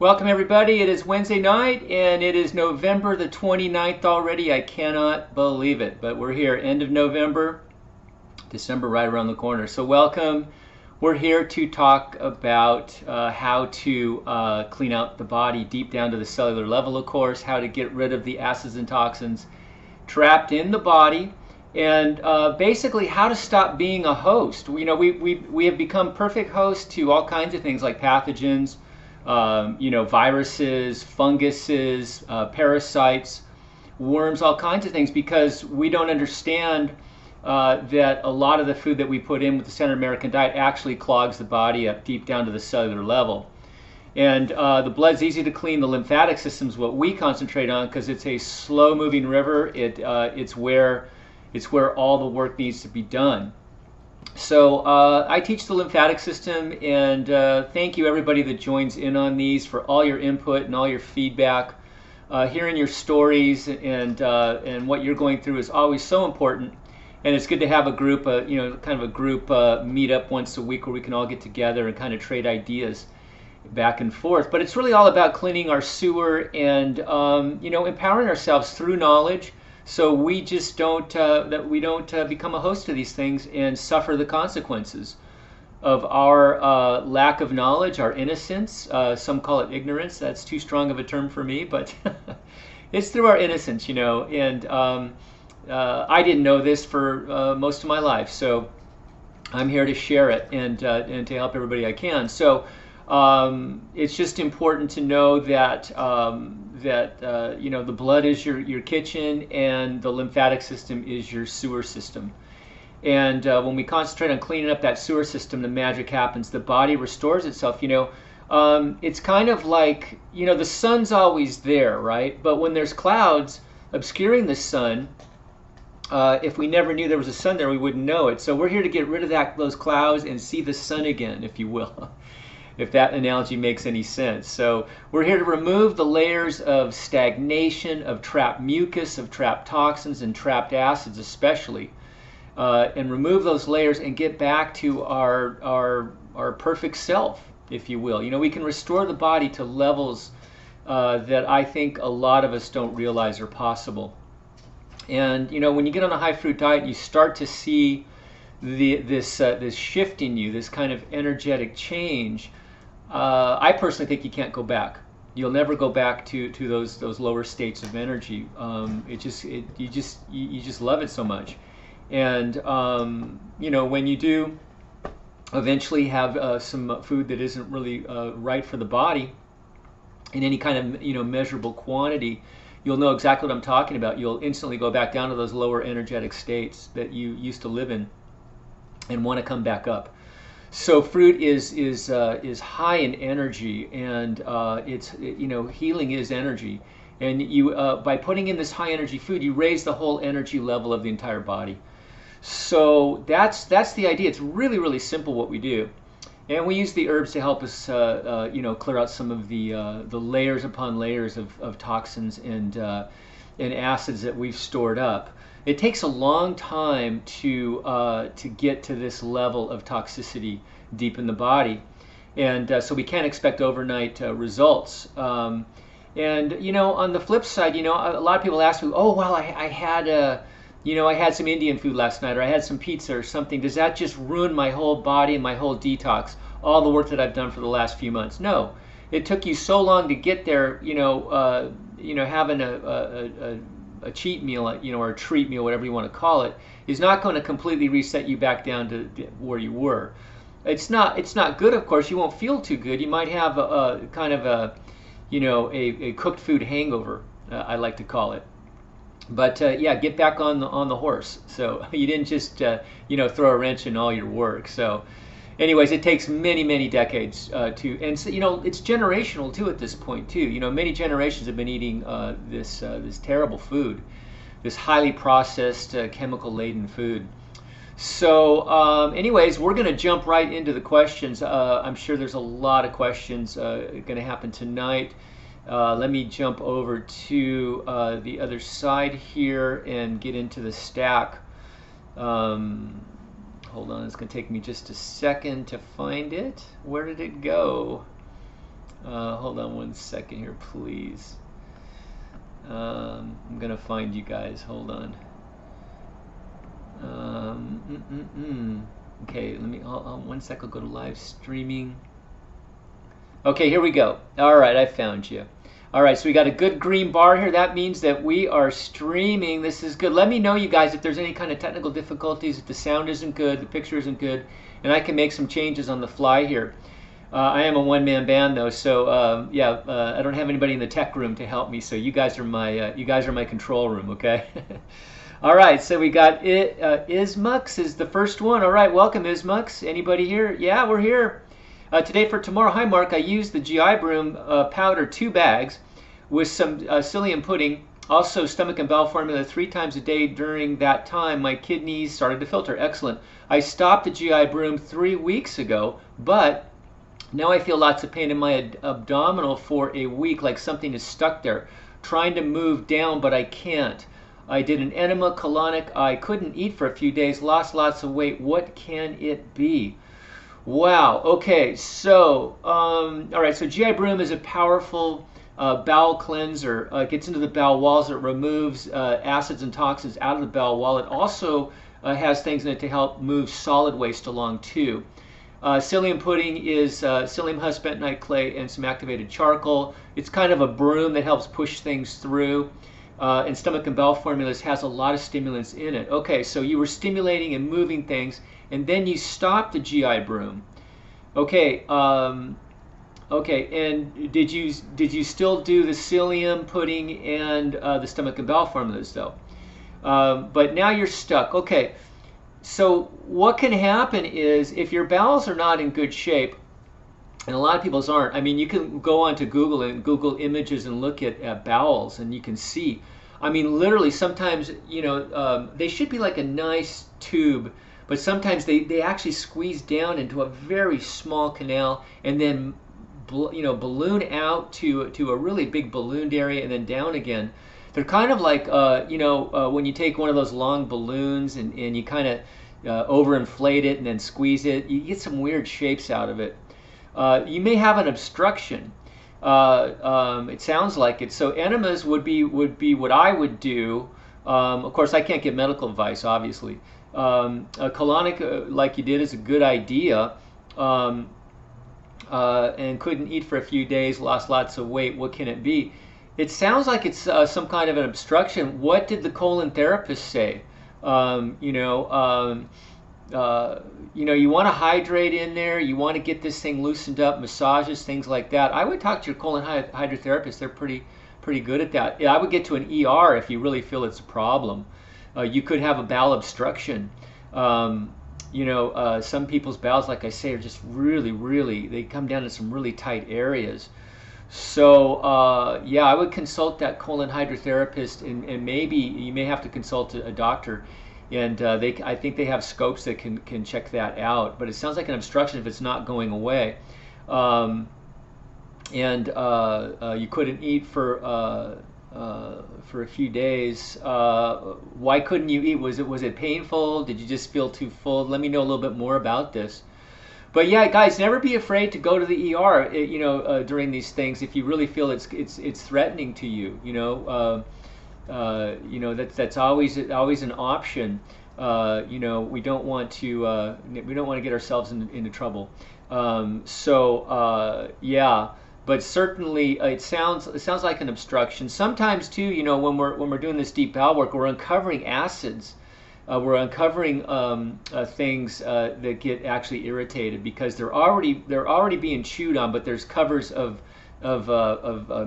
Welcome everybody. It is Wednesday night and it is November the 29th already. I cannot believe it, but we're here, end of November, December right around the corner. So welcome. We're here to talk about how to clean out the body deep down to the cellular level, of course, how to get rid of the acids and toxins trapped in the body, and basically how to stop being a host. We have become perfect hosts to all kinds of things like pathogens, viruses, funguses, parasites, worms, all kinds of things, because we don't understand that a lot of the food that we put in with the Central American diet actually clogs the body up deep down to the cellular level. And the blood's easy to clean. The lymphatic system is what we concentrate on because it's a slow-moving river. It's where all the work needs to be done. So I teach the lymphatic system, and thank you everybody that joins in on these for all your input and all your feedback. Hearing your stories and what you're going through is always so important, and it's good to have a group, kind of a group meetup once a week where we can all get together and kind of trade ideas back and forth. But it's really all about cleaning our sewer and empowering ourselves through knowledge, so we just don't become a host to these things and suffer the consequences of our lack of knowledge, our innocence. Some call it ignorance. That's too strong of a term for me, but it's through our innocence, and I didn't know this for most of my life, so I'm here to share it and to help everybody I can. So it's just important to know that the blood is your kitchen and the lymphatic system is your sewer system. And when we concentrate on cleaning up that sewer system, the magic happens. The body restores itself. It's kind of like, the sun's always there, right? But when there's clouds obscuring the sun, if we never knew there was a sun there, we wouldn't know it. So we're here to get rid of those clouds and see the sun again, if you will. If that analogy makes any sense. So we're here to remove the layers of stagnation, of trapped mucus, of trapped toxins and trapped acids especially, and remove those layers and get back to our perfect self, if you will. We can restore the body to levels that I think a lot of us don't realize are possible. And when you get on a high fruit diet, you start to see this shift in you, this kind of energetic change. I personally think you can't go back. You'll never go back to those lower states of energy. You just love it so much. And when you do eventually have some food that isn't really right for the body in any kind of measurable quantity, you'll know exactly what I'm talking about. You'll instantly go back down to those lower energetic states that you used to live in and want to come back up. So fruit is high in energy, and healing is energy. And you by putting in this high energy food, you raise the whole energy level of the entire body. So that's the idea. It's really, really simple what we do, and we use the herbs to help us clear out some of the layers upon layers of toxins and acids that we've stored up. It takes a long time to get to this level of toxicity deep in the body, and so we can't expect overnight results. And on the flip side, a lot of people ask me, "Oh, well, I had some Indian food last night, or I had some pizza or something. Does that just ruin my whole body and my whole detox? All the work that I've done for the last few months?" No, it took you so long to get there. Having a cheat meal, or a treat meal, whatever you want to call it, is not going to completely reset you back down to where you were. It's not good, of course. You won't feel too good. You might have a kind of a cooked food hangover, I like to call it. But yeah, get back on the horse. So you didn't just throw a wrench in all your work. So anyways, it takes many decades and so, it's generational too at this point too. Many generations have been eating this terrible food, this highly processed, chemical laden food. So anyways, we're going to jump right into the questions. I'm sure there's a lot of questions going to happen tonight. Let me jump over to the other side here and get into the stack. Hold on, it's going to take me just a second to find it. Where did it go? Hold hold on one second here, please. I'm gonna find you guys. Hold on. Okay, let me. One sec. I'll go to live streaming. Okay, here we go. All right, I found you. All right, so we got a good green bar here. That means that we are streaming. This is good. Let me know, you guys, if there's any kind of technical difficulties, if the sound isn't good, the picture isn't good, and I can make some changes on the fly here. I am a one-man band though, so yeah, I don't have anybody in the tech room to help me. So you guys are my control room, okay? All right, so we got Ismux is the first one. All right, welcome Ismux. Anybody here? Yeah, we're here. Today for tomorrow. Hi Mark, I used the GI Broom powder 2 bags with some psyllium pudding, also stomach and bowel formula 3 times a day. During that time, my kidneys started to filter. Excellent. I stopped the GI Broom 3 weeks ago, but now I feel lots of pain in my abdominal for a week, like something is stuck there. Trying to move down, but I can't. I did an enema colonic. I couldn't eat for a few days, lost lots of weight. What can it be? Wow. Okay, so, all right, so GI Broom is a powerful bowel cleanser. It gets into the bowel walls. It removes acids and toxins out of the bowel wall. It also has things in it to help move solid waste along too. Psyllium pudding is psyllium husk, bentonite clay, and some activated charcoal. It's kind of a broom that helps push things through. And stomach and bowel formulas has a lot of stimulants in it. Okay, so you were stimulating and moving things, and then you stopped the GI Broom. Okay, okay, and did you still do the psyllium pudding and the stomach and bowel formulas though? But now you're stuck. Okay. So what can happen is if your bowels are not in good shape, and a lot of people's aren't, I mean, you can go onto Google and Google images and look at bowels, and you can see, I mean, literally sometimes, you know, they should be like a nice tube, but sometimes they actually squeeze down into a very small canal and then, you know, balloon out to a really big ballooned area and then down again. They're kind of like, you know, when you take one of those long balloons and you kind of overinflate it and then squeeze it, you get some weird shapes out of it. You may have an obstruction. It sounds like it. So enemas would be what I would do. Of course, I can't give medical advice, obviously. A colonic, like you did, is a good idea. And couldn't eat for a few days, lost lots of weight. What can it be? It sounds like it's some kind of an obstruction. What did the colon therapist say? You know, you want to hydrate in there. You want to get this thing loosened up, massages, things like that. I would talk to your colon hydrotherapist. They're pretty good at that. Yeah, I would get to an ER if you really feel it's a problem. You could have a bowel obstruction. You know, some people's bowels, like I say, are just really, they come down to some really tight areas. So yeah, I would consult that colon hydrotherapist, and maybe you may have to consult a doctor, and I think they have scopes that can check that out. But it sounds like an obstruction if it's not going away, and you couldn't eat for a few days. Why couldn't you eat? Was it painful? Did you just feel too full? Let me know a little bit more about this. But yeah, guys, never be afraid to go to the ER. You know, during these things, if you really feel it's threatening to you. You know, that's always an option. You know, we don't want to get ourselves into trouble. Yeah, but certainly it sounds like an obstruction. Sometimes too, you know, when we're doing this deep bowel work, we're uncovering acids. We're uncovering things that get actually irritated because they're already being chewed on, but there's covers of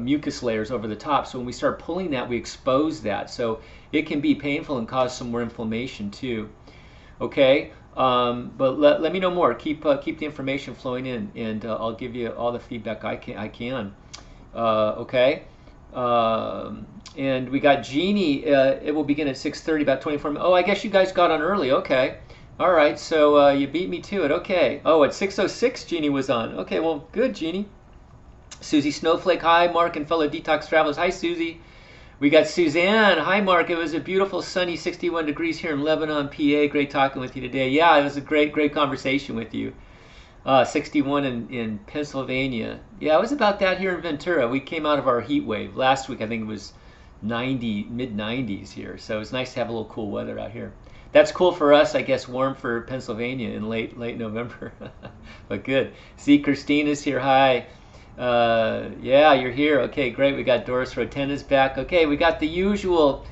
mucus layers over the top. So when we start pulling that, we expose that. So it can be painful and cause some more inflammation too. Okay, but let me know more. Keep the information flowing in, and I'll give you all the feedback I can. Okay. And we got Jeannie. It will begin at 6:30, about 24 minutes. Oh, I guess you guys got on early. Okay. All right. So you beat me to it. Okay. Oh, at 6:06, Jeannie was on. Okay. Well, good, Jeannie. Susie Snowflake. Hi, Mark and fellow detox travelers. Hi, Susie. We got Suzanne. Hi, Mark. It was a beautiful, sunny 61 degrees here in Lebanon, PA. Great talking with you today. Yeah, it was a great conversation with you. 61 in Pennsylvania. Yeah, it was about that here in Ventura. We came out of our heat wave. Last week I think it was 90, mid 90s here. So it's nice to have a little cool weather out here. That's cool for us, I guess. Warm for Pennsylvania in late November. But good. See, Christina's here. Hi. Yeah, you're here. Okay, great. We got Doris Rotenda's back. Okay, we got the usual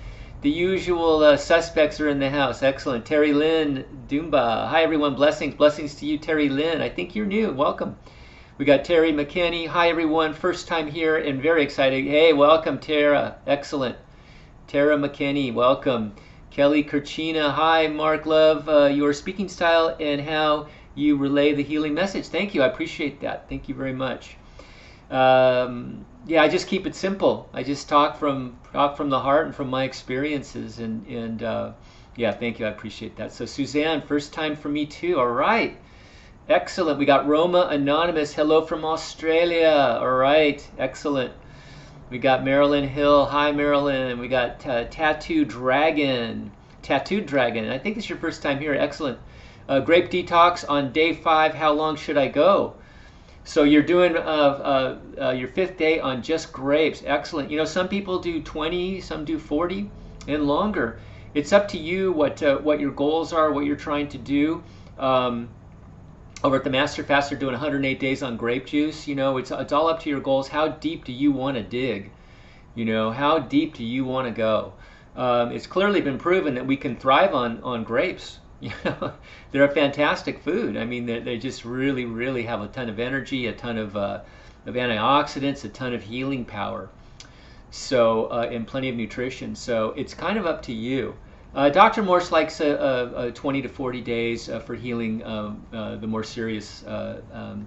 suspects are in the house. Excellent. Terry Lynn Doomba. Hi everyone. Blessings to you, Terry Lynn. I think you're new. Welcome. We got Terry McKinney. Hi everyone. First time here and very excited. Hey, welcome Tara. Excellent. Tara McKinney, welcome. Kelly Kirchina. Hi Mark. Love your speaking style and how you relay the healing message. Thank you. I appreciate that. Thank you very much. Yeah, I just keep it simple. I just talk from the heart and from my experiences, and yeah, thank you. I appreciate that. So Suzanne, first time for me too. All right, excellent. We got Roma Anonymous. Hello from Australia. All right, excellent. We got Marilyn Hill. Hi Marilyn. We got Tattooed Dragon. I think this is your first time here. Excellent. Grape detox on day 5. How long should I go? So you're doing your 5th day on just grapes. Excellent. You know, some people do 20, some do 40 and longer. It's up to you what your goals are, what you're trying to do. Over at the Master Fast, they're doing 108 days on grape juice. You know, it's all up to your goals. How deep do you want to dig? You know, how deep do you want to go? It's clearly been proven that we can thrive on grapes. You know, they're a fantastic food. I mean, they just really have a ton of energy, a ton of antioxidants, a ton of healing power. So, and plenty of nutrition. So it's kind of up to you. Dr. Morse likes 20 to 40 days for healing the more serious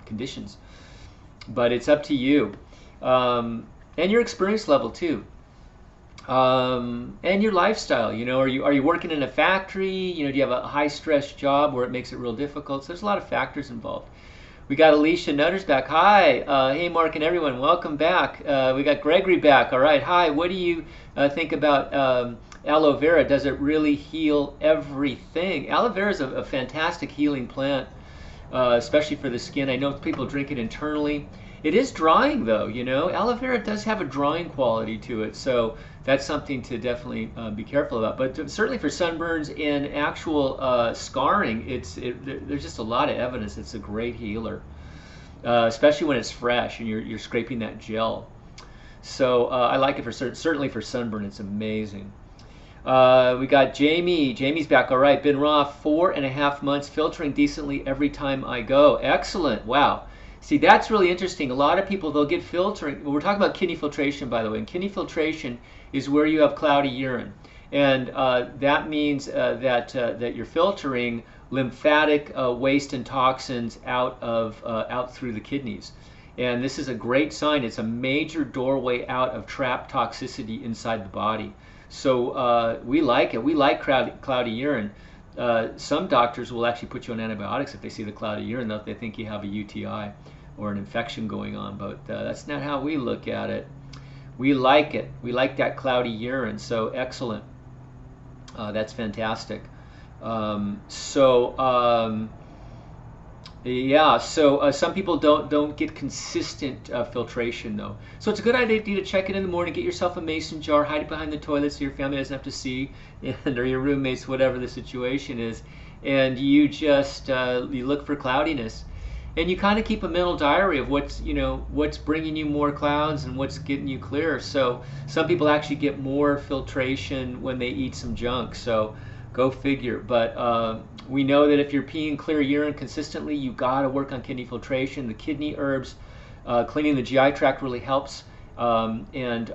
conditions. But it's up to you. And your experience level too. And your lifestyle, you know, are you working in a factory? You know, do you have a high stress job where it makes it real difficult? So there's a lot of factors involved. We got Alicia Nutter's back. Hi, hey Mark and everyone, welcome back. We got Gregory back. All right, hi. What do you think about aloe vera? Does it really heal everything? Aloe vera is a fantastic healing plant, especially for the skin. I know people drink it internally. It is drying though, you know. Aloe vera does have a drying quality to it, so that's something to definitely be careful about. But certainly for sunburns and actual scarring, there's just a lot of evidence it's a great healer, especially when it's fresh and you're scraping that gel. So I like it for certainly for sunburn. It's amazing. We got Jamie. Jamie's back. All right, been raw 4.5 months, filtering decently every time I go. Excellent. Wow. See, that's really interesting. A lot of people, they'll get filtering. We're talking about kidney filtration, by the way. And kidney filtration is where you have cloudy urine. And that means that you're filtering lymphatic waste and toxins out through the kidneys. And this is a great sign. It's a major doorway out of trapped toxicity inside the body. So we like it. We like cloudy urine. Some doctors will actually put you on antibiotics if they see the cloudy urine. They think you have a UTI or an infection going on, but that's not how we look at it. We like it. We like that cloudy urine. So excellent. That's fantastic. Yeah, so some people don't get consistent filtration though. So it's a good idea to check it in the morning, get yourself a mason jar, hide it behind the toilet so your family doesn't have to see, or your roommates, whatever the situation is, and you just you look for cloudiness, and you kind of keep a mental diary of what's bringing you more clouds and what's getting you clear. So some people actually get more filtration when they eat some junk. So go figure. But we know that if you're peeing clear urine consistently, you got to work on kidney filtration. The kidney herbs, cleaning the GI tract really helps. And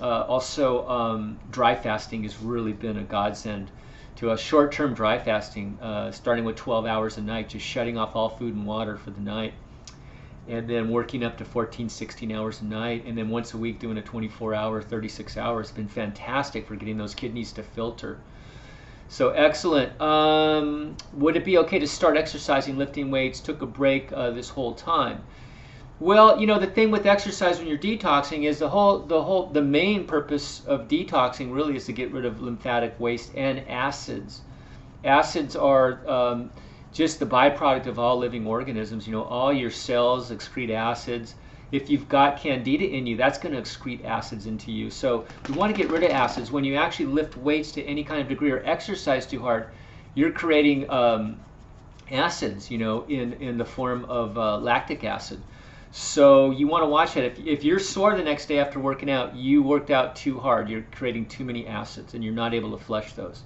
also dry fasting has really been a godsend to a short-term dry fasting, starting with 12 hours a night, just shutting off all food and water for the night. And then working up to 14, 16 hours a night. And then once a week doing a 24-hour, 36 hours. It's been fantastic for getting those kidneys to filter. So excellent. Would it be okay to start exercising, lifting weights? Took a break this whole time. Well, you know, the thing with exercise when you're detoxing is the main purpose of detoxing really is to get rid of lymphatic waste and acids. Acids are just the byproduct of all living organisms. You know, all your cells excrete acids. If you've got candida in you, that's going to excrete acids into you. So we want to get rid of acids. When you actually lift weights to any kind of degree or exercise too hard, you're creating acids, you know, in the form of lactic acid. So you want to watch that. If you're sore the next day after working out, you worked out too hard. You're creating too many acids, and you're not able to flush those.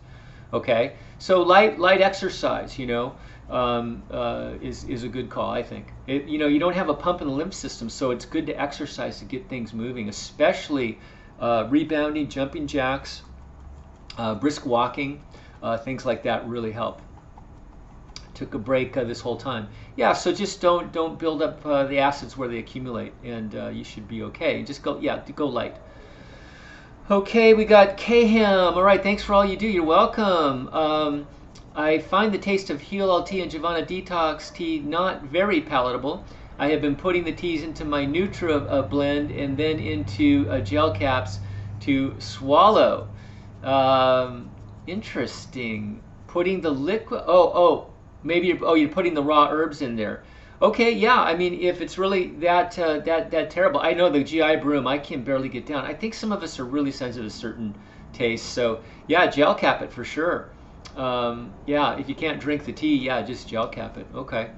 Okay, so light exercise, you know, is a good call, I think. You know, you don't have a pump in the lymph system, so it's good to exercise to get things moving, especially rebounding, jumping jacks, brisk walking, things like that really help. Took a break this whole time. Yeah, so just don't build up the acids where they accumulate, and you should be okay. Just go light. Okay, we got Kaham. All right, thanks for all you do. You're welcome. I find the taste of Heal tea and Javana Detox tea not very palatable. I have been putting the teas into my Nutra blend and then into gel caps to swallow. Interesting. Putting the liquid. Maybe you're putting the raw herbs in there. Okay, yeah. I mean, if it's really that terrible, I know the GI broom, I can barely get down. I think some of us are really sensitive to certain tastes. So yeah, gel cap it for sure. Yeah, if you can't drink the tea, yeah, just gel cap it. Okay.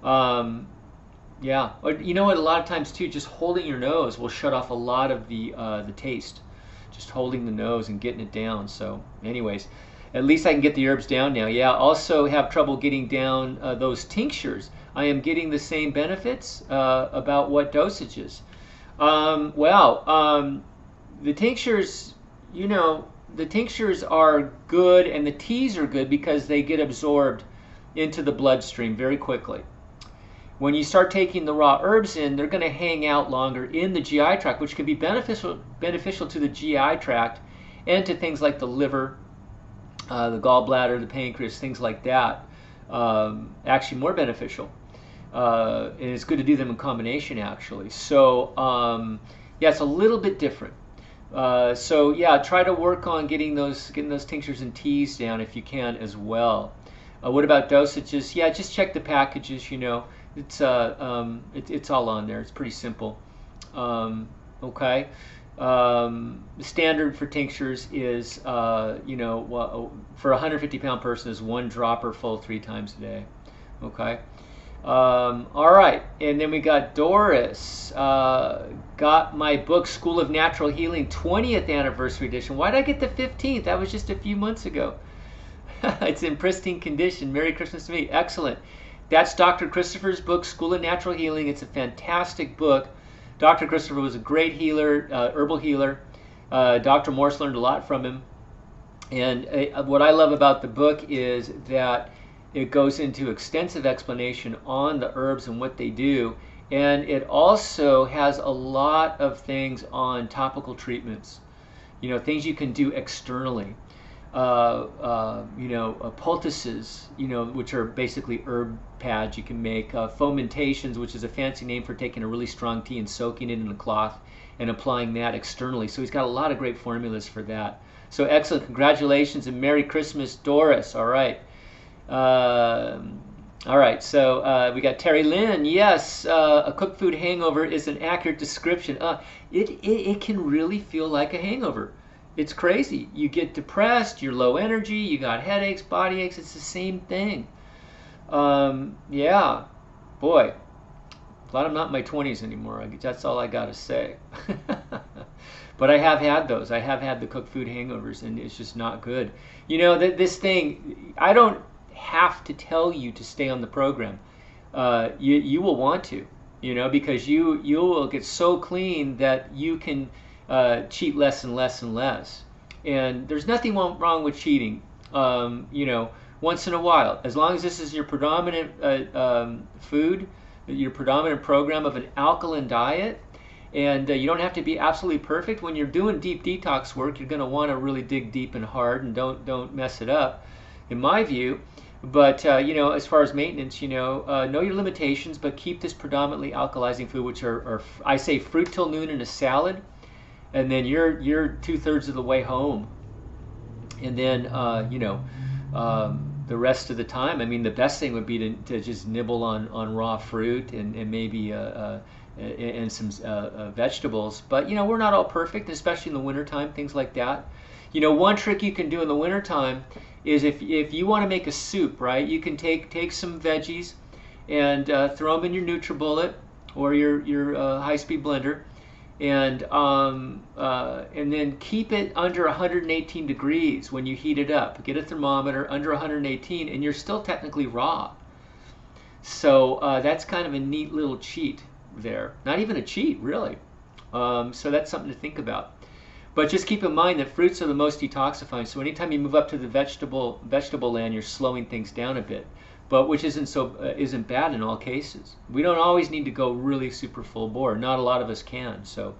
Yeah. Or, you know what? A lot of times too, just holding your nose will shut off a lot of the taste. Just holding the nose and getting it down. So, anyways. At least I can get the herbs down now. Yeah, also have trouble getting down those tinctures. I am getting the same benefits. About what dosages? The tinctures, you know, the tinctures are good and the teas are good because they get absorbed into the bloodstream very quickly. When you start taking the raw herbs in, they're going to hang out longer in the GI tract, which can be beneficial to the GI tract and to things like the liver, the gallbladder, the pancreas, things like that. Actually more beneficial. And it's good to do them in combination, actually. So yeah, it's a little bit different. So yeah, try to work on getting those tinctures and teas down if you can as well. What about dosages? Yeah, just check the packages. You know, it's all on there. It's pretty simple. Okay. The standard for tinctures is, you know, for a 150-pound person is 1 dropper full 3 times a day. Okay. All right, and then we got Doris. Got my book School of Natural Healing 20th anniversary edition. Why did I get the 15th? That was just a few months ago. It's in pristine condition. Merry Christmas to me. Excellent. That's Dr. Christopher's book, School of Natural Healing. It's a fantastic book. Dr. Christopher was a great healer, herbal healer. Dr. Morse learned a lot from him. And what I love about the book is that it goes into extensive explanation on the herbs and what they do. And it also has a lot of things on topical treatments. You know, things you can do externally. You know, poultices, you know, which are basically herb pads you can make, fomentations, which is a fancy name for taking a really strong tea and soaking it in a cloth and applying that externally. So he's got a lot of great formulas for that. So excellent. Congratulations and Merry Christmas, Doris. All right. All right. So we got Terry Lynn. Yes, a cooked food hangover is an accurate description. It can really feel like a hangover. It's crazy. You get depressed, you're low energy, you got headaches, body aches. It's the same thing. Yeah, boy, glad I'm not in my 20s anymore. That's all I got to say. But I have had those. I have had the cooked food hangovers, and it's just not good. You know, this thing, I don't have to tell you to stay on the program. You will want to, you know, because you will get so clean that you can cheat less and less and less. And there's nothing wrong with cheating, you know, once in a while. As long as this is your predominant food, your predominant program of an alkaline diet, and you don't have to be absolutely perfect. When you're doing deep detox work, you're going to want to really dig deep and hard and don't mess it up, in my view. But, you know, as far as maintenance, you know your limitations, but keep this predominantly alkalizing food, which are I say fruit till noon in a salad. And then you're 2/3 of the way home, and then you know, the rest of the time, I mean, the best thing would be to just nibble on raw fruit and maybe and some vegetables. But you know, we're not all perfect, especially in the wintertime, things like that. You know, one trick you can do in the wintertime is if you want to make a soup, right? You can take some veggies and throw them in your NutriBullet or your high-speed blender, and then keep it under 118 degrees when you heat it up. Get a thermometer under 118, and you're still technically raw. So that's kind of a neat little cheat there. Not even a cheat, really. So that's something to think about. But just keep in mind that fruits are the most detoxifying. So anytime you move up to the vegetable land, you're slowing things down a bit. But which isn't bad in all cases. We don't always need to go really super full bore. Not a lot of us can. So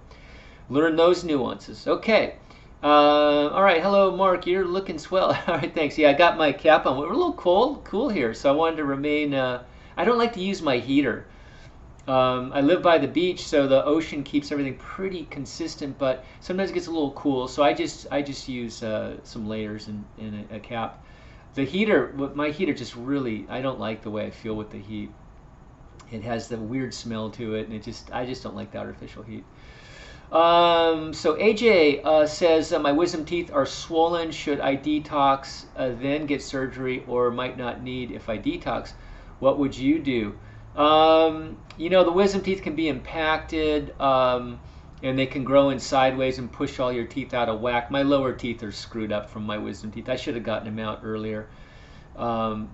learn those nuances. Okay. All right. Hello, Mark. You're looking swell. All right. Thanks. Yeah, I got my cap on. We're a little cool here, so I wanted to remain. I don't like to use my heater. I live by the beach, so the ocean keeps everything pretty consistent, but sometimes it gets a little cool. So I just use some layers and a cap. The heater, my heater just really, I don't like the way I feel with the heat. It has the weird smell to it, and I just don't like the artificial heat. So AJ says, my wisdom teeth are swollen. Should I detox, then get surgery, or might not need if I detox? What would you do? You know, the wisdom teeth can be impacted, and they can grow in sideways and push all your teeth out of whack. My lower teeth are screwed up from my wisdom teeth. I should have gotten them out earlier. Yeah,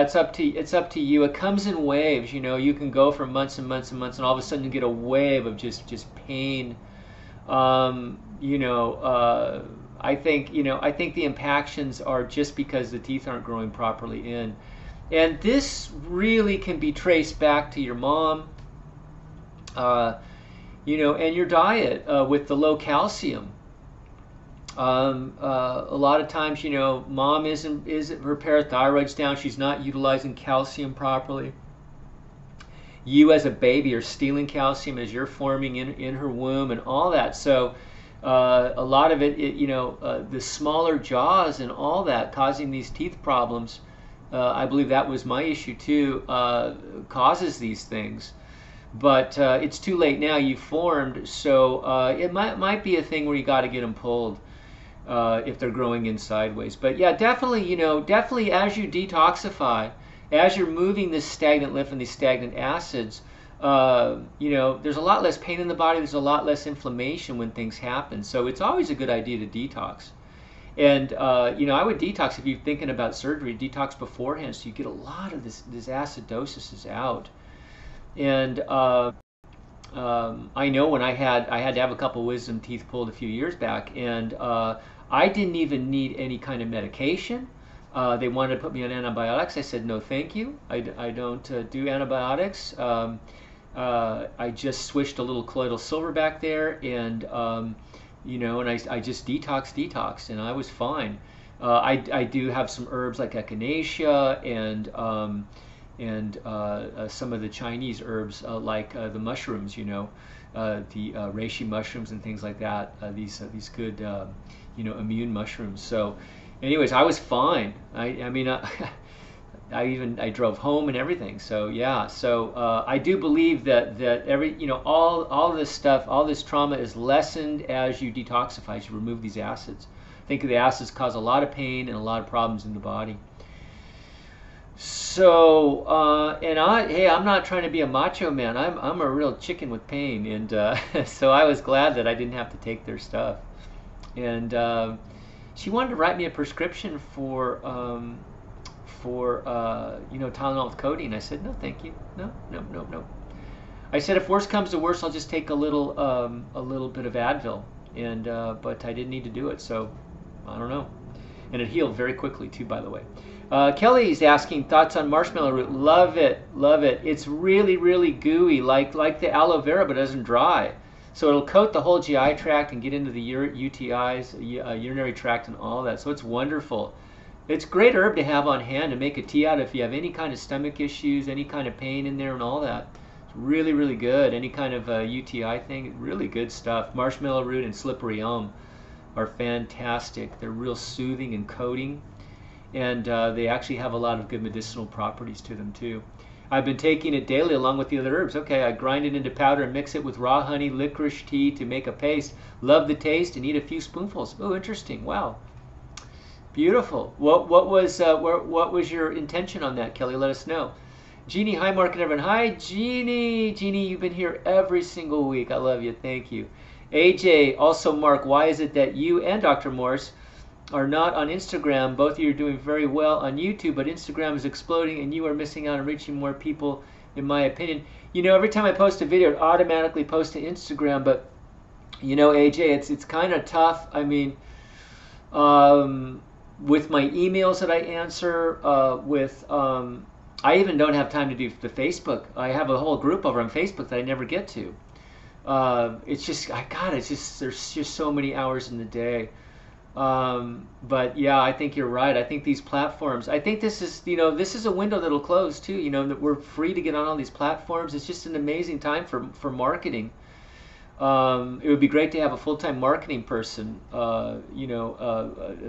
it's up to you. It comes in waves. You know, you can go for months and months and months, and all of a sudden you get a wave of just pain. You know, I think the impactions are just because the teeth aren't growing properly in. And this really can be traced back to your mom, you know, and your diet with the low calcium. A lot of times, you know, mom isn't her parathyroid's down. She's not utilizing calcium properly. You as a baby are stealing calcium as you're forming in her womb and all that. So a lot of it, you know, the smaller jaws and all that causing these teeth problems. I believe that was my issue too, causes these things. But it's too late now, you've formed, so it might be a thing where you got to get them pulled if they're growing in sideways. But yeah, definitely, you know, definitely as you detoxify, as you're moving this stagnant lymph and these stagnant acids, you know, there's a lot less pain in the body, there's a lot less inflammation when things happen. So it's always a good idea to detox. And you know, I would detox if you're thinking about surgery. Detox beforehand, so you get a lot of this acidosis is out. And I know when I had to have a couple wisdom teeth pulled a few years back, and I didn't even need any kind of medication. They wanted to put me on antibiotics. I said no, thank you. I don't do antibiotics. I just swished a little colloidal silver back there, and you know, and I just detoxed, and I was fine. I do have some herbs like echinacea and some of the Chinese herbs like the mushrooms, you know, the reishi mushrooms and things like that. These good, you know, immune mushrooms. So, anyways, I was fine. I mean, I drove home and everything. So yeah. So I do believe that you know, all this stuff, all this trauma is lessened as you detoxify, as you remove these acids. I think the acids cause a lot of pain and a lot of problems in the body. So hey, I'm not trying to be a macho man. I'm a real chicken with pain, and so I was glad that I didn't have to take their stuff. And she wanted to write me a prescription for you know, Tylenol with codeine. I said no, thank you. No. I said if worse comes to worse, I'll just take a little bit of Advil, and but I didn't need to do it, so I don't know. And it healed very quickly too, by the way. Kelly's asking thoughts on marshmallow root. Love it. It's really, really gooey, like the aloe vera, but it doesn't dry. So it'll coat the whole GI tract and get into the UTIs, urinary tract, and all that. So it's wonderful. It's great herb to have on hand to make a tea out if you have any kind of stomach issues, any kind of pain in there and all that. It's really, really good. Any kind of UTI thing, really good stuff. Marshmallow root and slippery elm are fantastic. They're real soothing and coating. and they actually have a lot of good medicinal properties to them too. I've been taking it daily along with the other herbs. Okay, I grind it into powder and mix it with raw honey, licorice tea to make a paste. Love the taste and eat a few spoonfuls. Oh, interesting. Wow, beautiful. What was your intention on that, Kelly? Let us know. Jeannie, hi, Mark and everyone. Hi, Jeannie. Jeannie, you've been here every single week. I love you. Thank you. AJ, also Mark, why is it that you and Dr. Morse are not on Instagram? Both of you are doing very well on YouTube, but Instagram is exploding and you are missing out on reaching more people, in my opinion. You know, every time I post a video, it automatically posts to Instagram, but you know, AJ, it's kind of tough. I mean, with my emails that I answer, I even don't have time to do the Facebook. I have a whole group over on Facebook that I never get to. It's just, there's just so many hours in the day. But yeah, I think you're right. I think these platforms, I think this is, this is a window that'll close too, that we're free to get on all these platforms. It's just an amazing time for marketing. It would be great to have a full-time marketing person, a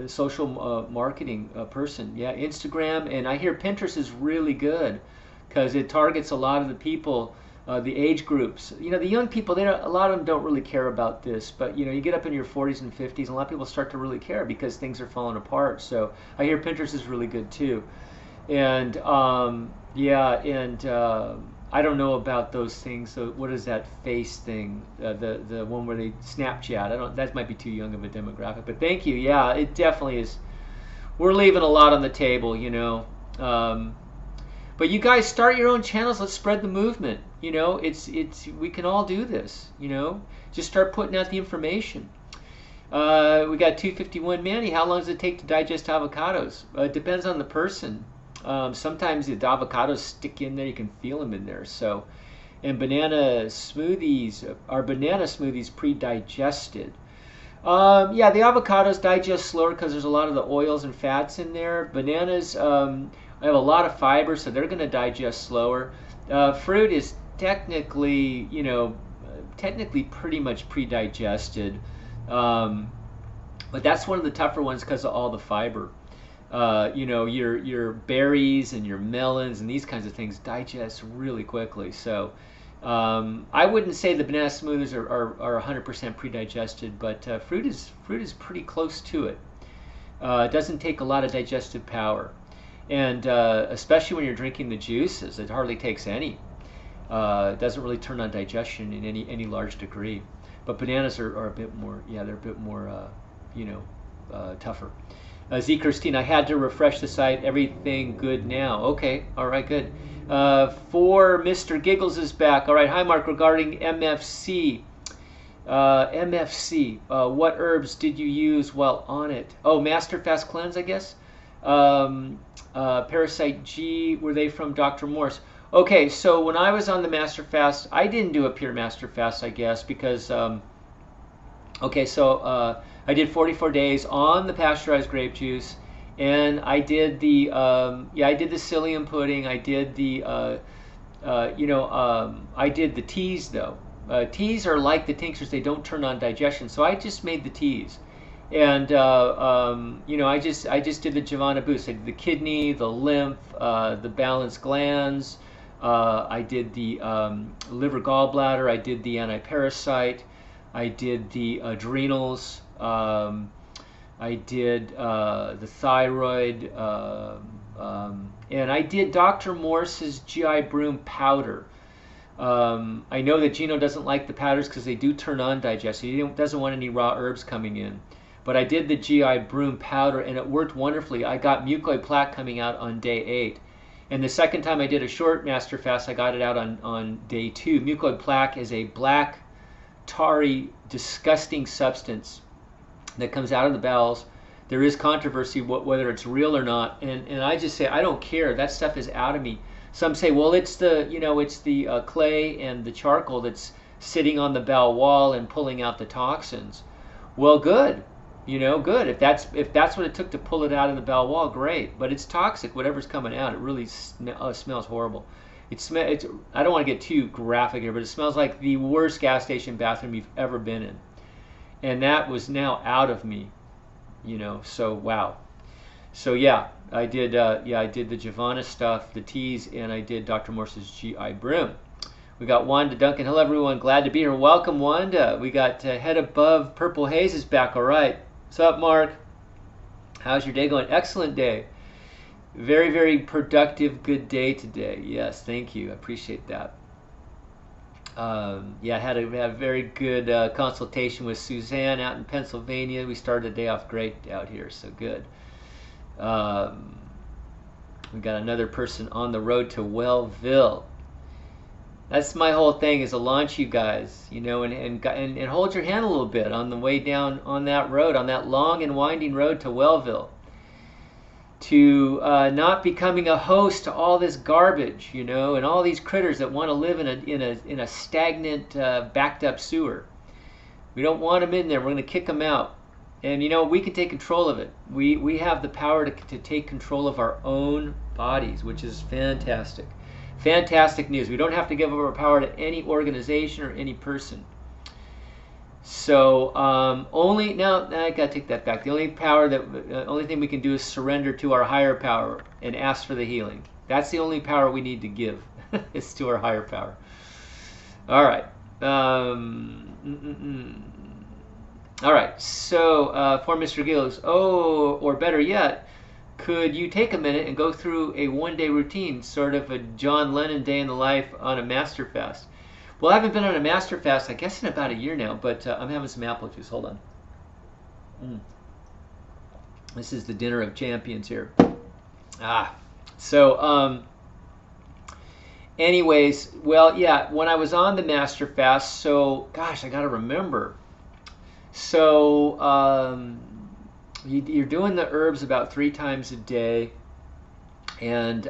social marketing person. Yeah, Instagram, and I hear Pinterest is really good because it targets a lot of the people, the age groups. The young people, a lot of them don't really care about this, but you get up in your 40s and 50s, and a lot of people start to really care because things are falling apart. So I hear Pinterest is really good too, and I don't know about those things. So what is that face thing? The one where they Snapchat. That might be too young of a demographic. But thank you. Yeah, it definitely is. We're leaving a lot on the table, But you guys start your own channels. Let's spread the movement. We can all do this. Just start putting out the information. We got 251. Manny, how long does it take to digest avocados? It depends on the person. Sometimes the avocados stick in there. You can feel them in there. So, and banana smoothies, are banana smoothies pre-digested? Yeah, the avocados digest slower because there's a lot of the oils and fats in there. Bananas have a lot of fiber, so they're going to digest slower. Fruit is technically pretty much pre-digested, but that's one of the tougher ones because of all the fiber. Your berries and your melons and these kinds of things digest really quickly. So I wouldn't say the banana smoothies are 100% pre-digested, but fruit is pretty close to it. It doesn't take a lot of digestive power, and especially when you're drinking the juices, it hardly takes any. It doesn't really turn on digestion in any large degree. But bananas are a bit more, they're a bit more, tougher. Z. Christine, I had to refresh the site. Everything good now. Okay, all right, good. For Mr. Giggles is back. All right, hi, Mark. Regarding MFC, what herbs did you use while on it? Oh, Master Fast Cleanse, I guess. Parasite G, were they from Dr. Morse? Okay, so when I was on the Master Fast, I didn't do a pure Master Fast, I guess, because, I did 44 days on the pasteurized grape juice, and I did the I did the psyllium pudding. I did the I did the teas though. Teas are like the tinctures; they don't turn on digestion. So I just made the teas, and I just did the Giovanna boost. I did the kidney, the lymph, the balanced glands. I did the liver gallbladder. I did the anti-parasite. I did the adrenals. I did the thyroid, and I did Dr. Morse's GI Broom powder. I know that Gino doesn't like the powders because they do turn on digestion. He doesn't want any raw herbs coming in. But I did the GI Broom powder, and it worked wonderfully. I got mucoid plaque coming out on day 8. And the second time I did a short Master Fast, I got it out on day 2. Mucoid plaque is a black, tarry, disgusting substance that comes out of the bowels. There is controversy whether it's real or not, and I just say I don't care. That stuff is out of me. Some say, well, it's the clay and the charcoal that's sitting on the bowel wall and pulling out the toxins. Well, good, good. If that's what it took to pull it out of the bowel wall, great. But it's toxic. Whatever's coming out, it really smells horrible. I don't want to get too graphic here, but it smells like the worst gas station bathroom you've ever been in. And that was now out of me, so wow. So yeah, I did yeah, I did the Giovanna stuff, the teas, and I did Dr. Morse's GI Broom. We got Wanda Duncan. Hello everyone, glad to be here. Welcome Wanda. We got Head Above Purple Haze is back. All right. What's up, Mark? How's your day going? Excellent day. Very, very productive, good day today. Yes, thank you. I appreciate that. Yeah, I had a very good consultation with Suzanne out in Pennsylvania. We started the day off great out here, so good. We got another person on the road to Wellville. That's my whole thing, is to launch you guys, you know, and hold your hand a little bit on the way down on that road, on that long and winding road to Wellville. To not becoming a host to all this garbage, you know, and all these critters that want to live in a stagnant, backed up sewer. We don't want them in there. We're going to kick them out. And you know, we can take control of it. We have the power to take control of our own bodies, which is fantastic. Fantastic news. We don't have to give over power to any organization or any person. So only now I gotta take that back. The only power that only thing we can do is surrender to our higher power and ask for the healing. That's the only power we need to give. It's to our higher power. All right. All right. So for Mr. Gills, or better yet, could you take a minute and go through a one-day routine, sort of a John Lennon day in the life on a master fast? Well, I haven't been on a master fast, I guess, in about a year now, but I'm having some apple juice. Hold on. This is the dinner of champions here. So, anyways, well, yeah, when I was on the master fast, so, gosh, I got to remember. So, you're doing the herbs about 3 times a day, and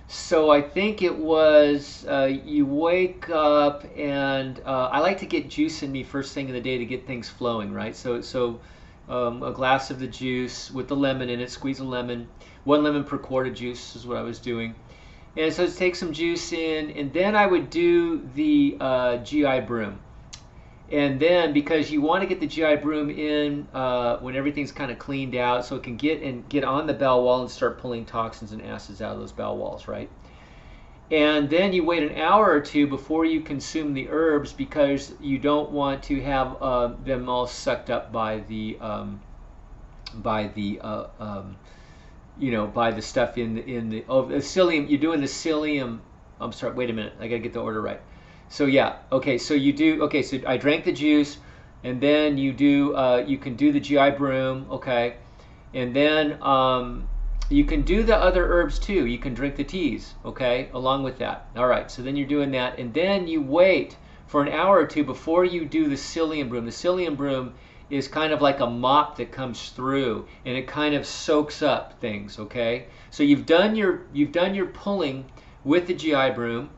so I think it was you wake up, and I like to get juice in me first thing in the day to get things flowing, right? So a glass of the juice with the lemon in it, squeeze a lemon, 1 lemon per quart of juice is what I was doing. And so take some juice in, and then I would do the GI Broom. And then, because you want to get the GI Broom in when everything's kind of cleaned out, so it can get on the bowel wall and start pulling toxins and acids out of those bowel walls, right? And then you wait an hour or 2 before you consume the herbs, because you don't want to have them all sucked up by the stuff in the psyllium. You're doing the psyllium. I'm sorry. Wait a minute. I gotta get the order right. So yeah, okay, so you do, okay, so I drank the juice, and then you do, you can do the GI Broom, okay, and then you can do the other herbs too. You can drink the teas, okay, along with that. All right, so then you're doing that, and then you wait for an hour or 2 before you do the psyllium broom. The psyllium broom is kind of like a mop that comes through, and it kind of soaks up things, okay. So you've done your pulling with the GI Broom,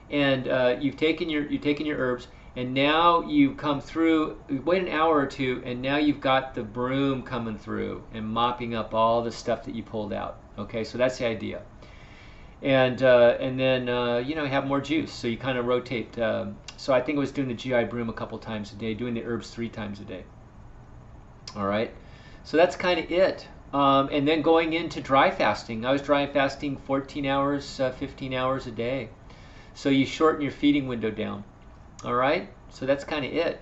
and you've taken your herbs, and now you come through, wait an hour or 2, and now you've got the broom coming through and mopping up all the stuff that you pulled out. Okay, so that's the idea. And then you know, have more juice, so you kind of rotate. So I think I was doing the GI Broom a couple times a day, doing the herbs 3 times a day. All right, so that's kind of it. And then going into dry fasting, I was dry fasting 14 hours, 15 hours a day. So you shorten your feeding window down. All right, so that's kind of it.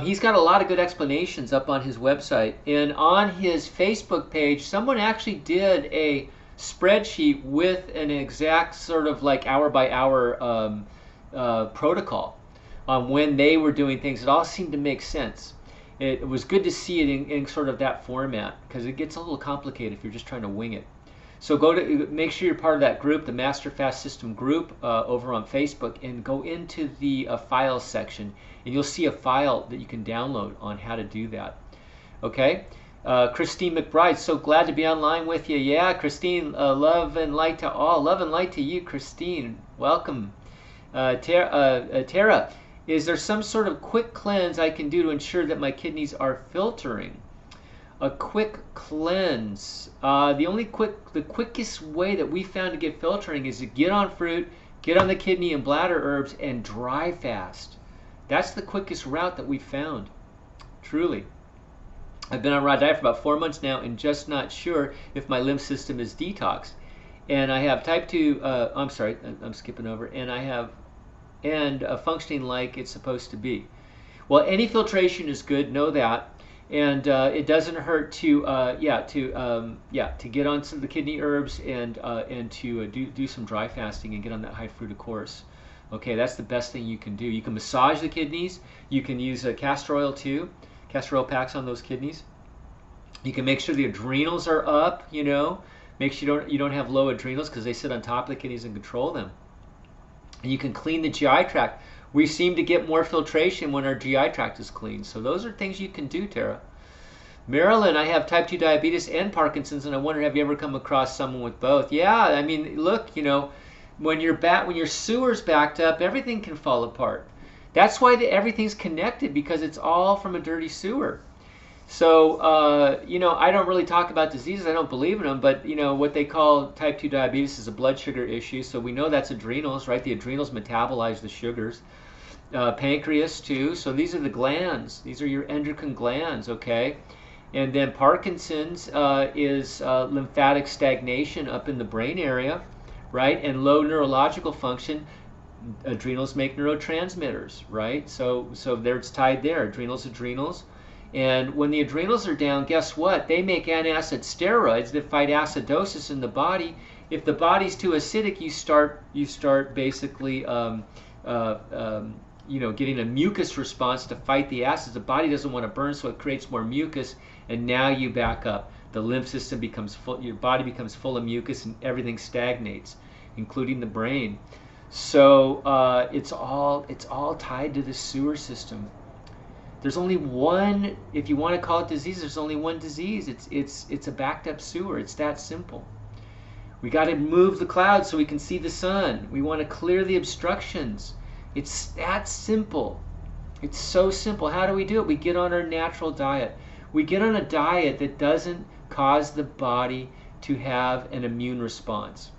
He's got a lot of good explanations up on his website, and on his Facebook page, someone actually did a spreadsheet with an exact sort of like hour by hour protocol on when they were doing things. It all seemed to make sense. It was good to see it in sort of that format, because it gets a little complicated if you're just trying to wing it. So make sure you're part of that group, the Master Fast System group over on Facebook, and go into the files section, and you'll see a file that you can download on how to do that. Okay? Christine McBride, so glad to be online with you. Yeah, Christine, love and light to all. Love and light to you, Christine. Welcome. Tara, is there some sort of quick cleanse I can do to ensure that my kidneys are filtering? A quick cleanse. The quickest way that we found to get filtering is to get on fruit, get on the kidney and bladder herbs, and dry fast. That's the quickest route that we found, truly. I've been on raw diet for about 4 months now and just not sure if my lymph system is detoxed. And I have type 2, I'm sorry, I'm skipping over, and functioning like it's supposed to be. Well, any filtration is good, know that. And it doesn't hurt to to get on some of the kidney herbs and to do some dry fasting and get on that high fructose course. Okay, that's the best thing you can do. You can massage the kidneys. You can use castor oil too, castor oil packs on those kidneys. You can make sure the adrenals are up. You know, make sure you don't have low adrenals because they sit on top of the kidneys and control them. And you can clean the GI tract. We seem to get more filtration when our GI tract is clean. So those are things you can do, Tara. Marilyn, I have type 2 diabetes and Parkinson's, and I wonder, have you ever come across someone with both? Yeah, I mean, look, you know, when your sewer's backed up, everything can fall apart. That's why everything's connected, because it's all from a dirty sewer. So, you know, I don't really talk about diseases. I don't believe in them, but, you know, what they call type 2 diabetes is a blood sugar issue. So we know that's adrenals, right? The adrenals metabolize the sugars. Pancreas too. So these are the glands. These are your endocrine glands, okay? And then Parkinson's is lymphatic stagnation up in the brain area, right? And low neurological function. Adrenals make neurotransmitters, right? So there it's tied there. Adrenals. And when the adrenals are down, guess what? They make antacid steroids that fight acidosis in the body. If the body's too acidic, you start basically you know, getting a mucus response to fight the acids. The body doesn't want to burn, so it creates more mucus, and now you back up. The lymph system becomes full, your body becomes full of mucus, and everything stagnates, including the brain. So it's all tied to the sewer system. There's only one, if you want to call it disease, there's only one disease. It's a backed up sewer. It's that simple. We got to move the clouds so we can see the sun. We want to clear the obstructions. It's that simple. It's so simple. How do we do it? We get on our natural diet. We get on a diet that doesn't cause the body to have an immune response,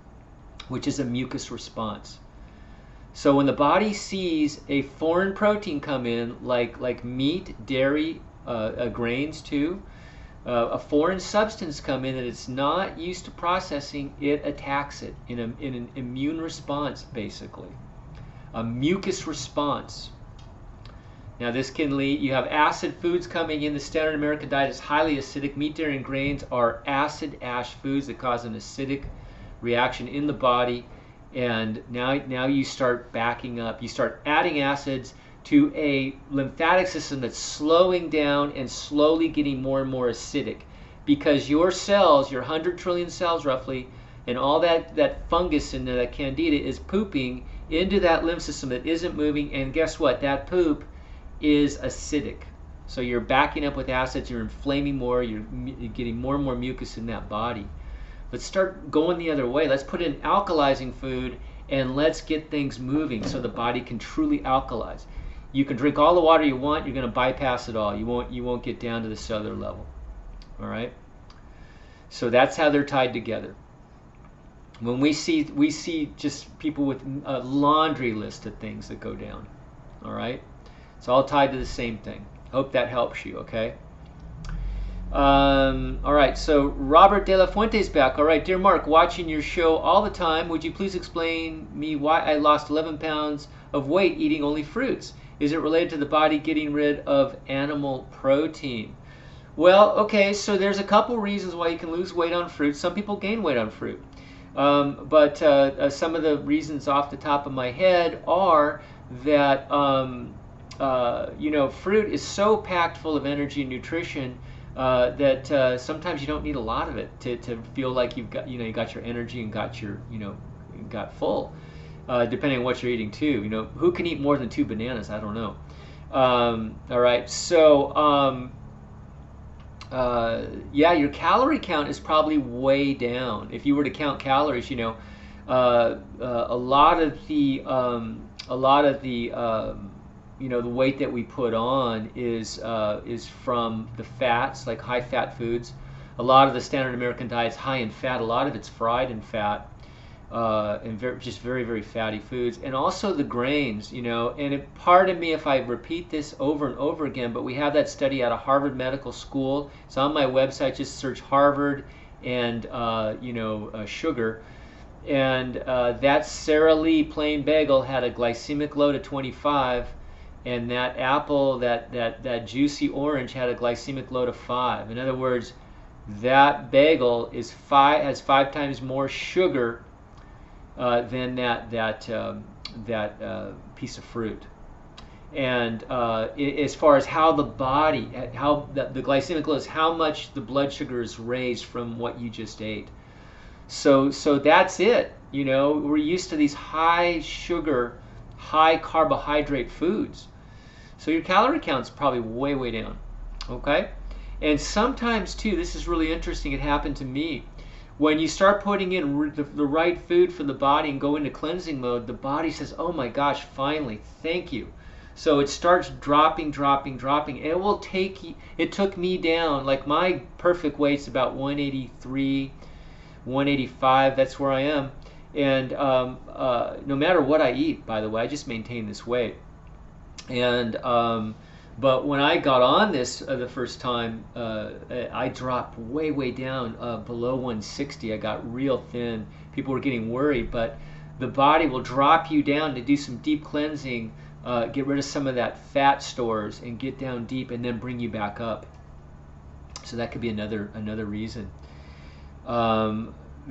which is a mucus response. So when the body sees a foreign protein come in, like meat, dairy, grains too, a foreign substance come in that it's not used to processing, it attacks it in an immune response, basically. A mucus response. Now this can lead, you have acid foods coming in. The standard American diet is highly acidic. Meat, dairy, and grains are acid ash foods that cause an acidic reaction in the body. And now you start backing up. You start adding acids to a lymphatic system that's slowing down and slowly getting more and more acidic, because your cells, your 100 trillion cells roughly, and all that fungus in there, that candida, is pooping into that lymph system that isn't moving, and guess what? That poop is acidic. So you're backing up with acids, you're inflaming more, you're getting more and more mucus in that body. Let's start going the other way. Let's put in alkalizing food, and let's get things moving so the body can truly alkalize. You can drink all the water you want, you're going to bypass it all. You won't get down to the cellular level. All right? So that's how they're tied together. When we see just people with a laundry list of things that go down. All right? It's all tied to the same thing. Hope that helps you, okay? All right, so Robert De La Fuente's back. All right, dear Mark, watching your show all the time. Would you please explain me why I lost 11 pounds of weight eating only fruits? Is it related to the body getting rid of animal protein? Well, okay, so there's a couple reasons why you can lose weight on fruit. Some people gain weight on fruit. But some of the reasons off the top of my head are that, you know, fruit is so packed full of energy and nutrition that sometimes you don't need a lot of it to feel like you got your energy and got your, got full. Depending on what you're eating too. Who can eat more than 2 bananas? I don't know. All right, so yeah, your calorie count is probably way down. If you were to count calories, a lot of the the weight that we put on is from the fats, like high fat foods. A lot of the standard American diet is high in fat. A lot of it's fried in fat. and just very, very fatty foods, and also the grains, you know. And pardon me if I repeat this over and over again, but we have that study out of Harvard Medical School. It's on my website. Just search Harvard and sugar. And that Sara Lee plain bagel had a glycemic load of 25, and that apple, that juicy orange, had a glycemic load of 5. In other words, that bagel has 5 times more sugar than that piece of fruit. And as far as how the body, how the glycemic load is, how much the blood sugar is raised from what you just ate. So that's it. You know, we're used to these high sugar, high carbohydrate foods. So your calorie count's probably way, way down. Okay? And sometimes too, this is really interesting, it happened to me. When you start putting in the right food for the body and go into cleansing mode, the body says, oh my gosh, finally, thank you. So it starts dropping. It will take, it took me down, like my perfect weight's about 183, 185, that's where I am. And no matter what I eat, by the way, I just maintain this weight. And but when I got on this the first time, I dropped way, way down below 160. I got real thin. People were getting worried, but the body will drop you down to do some deep cleansing, get rid of some of that fat stores, and get down deep, and then bring you back up. So that could be another reason.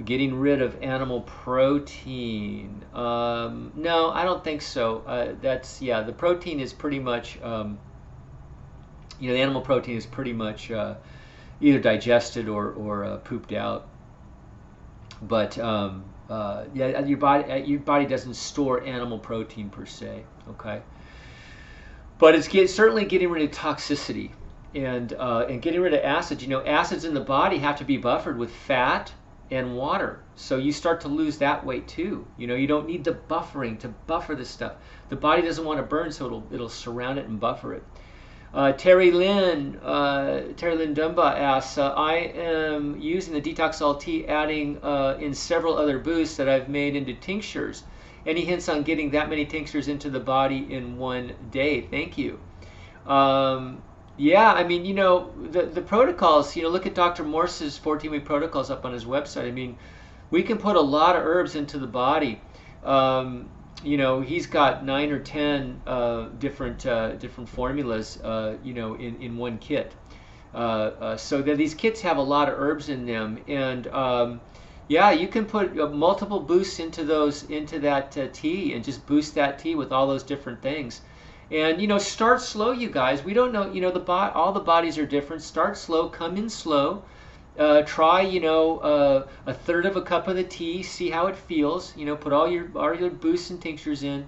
Getting rid of animal protein. No, I don't think so. The protein is pretty much, the animal protein is pretty much either digested or pooped out. But your body doesn't store animal protein per se. Okay, but it's certainly getting rid of toxicity and getting rid of acids. You know, acids in the body have to be buffered with fat and water, so you start to lose that weight too. You know, you don't need the buffering to buffer this stuff. The body doesn't want to burn, so it'll surround it and buffer it. Terry Lynn Dumba asks, I am using the Detox LT, adding in several other boosts that I've made into tinctures. Any hints on getting that many tinctures into the body in one day? Thank you. Yeah, I mean, you know, the protocols, you know, look at Dr. Morse's 14-week protocols up on his website. I mean, we can put a lot of herbs into the body. You know, he's got 9 or 10 different formulas, you know, in one kit. So these kits have a lot of herbs in them, and yeah, you can put multiple boosts into that tea, and just boost that tea with all those different things. And, you know, start slow, you guys. We don't know, you know, all the bodies are different. Start slow, come in slow. Try, you know, a third of a cup of the tea, see how it feels. You know, put all your boosts and tinctures in,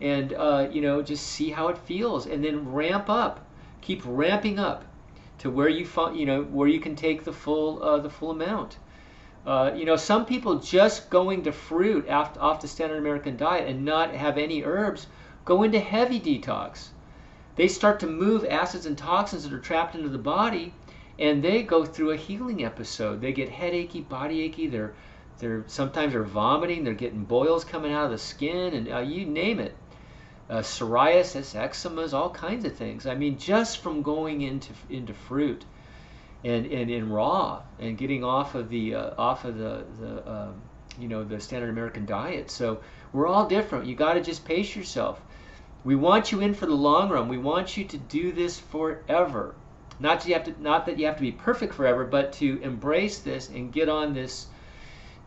and you know, just see how it feels, and then ramp up. Keep ramping up to where you where you can take the full amount. You know, some people just going to fruit off the standard American diet and not have any herbs go into heavy detox. They start to move acids and toxins that are trapped into the body, and they go through a healing episode. They get headachy, body achy. Sometimes they're vomiting. They're getting boils coming out of the skin, and you name it. Psoriasis, eczemas, all kinds of things. I mean, just from going into fruit and in raw and getting off of the you know, the standard American diet. So we're all different. You got to just pace yourself. We want you in for the long run. We want you to do this forever. Not that you have to be perfect forever, but to embrace this and get on this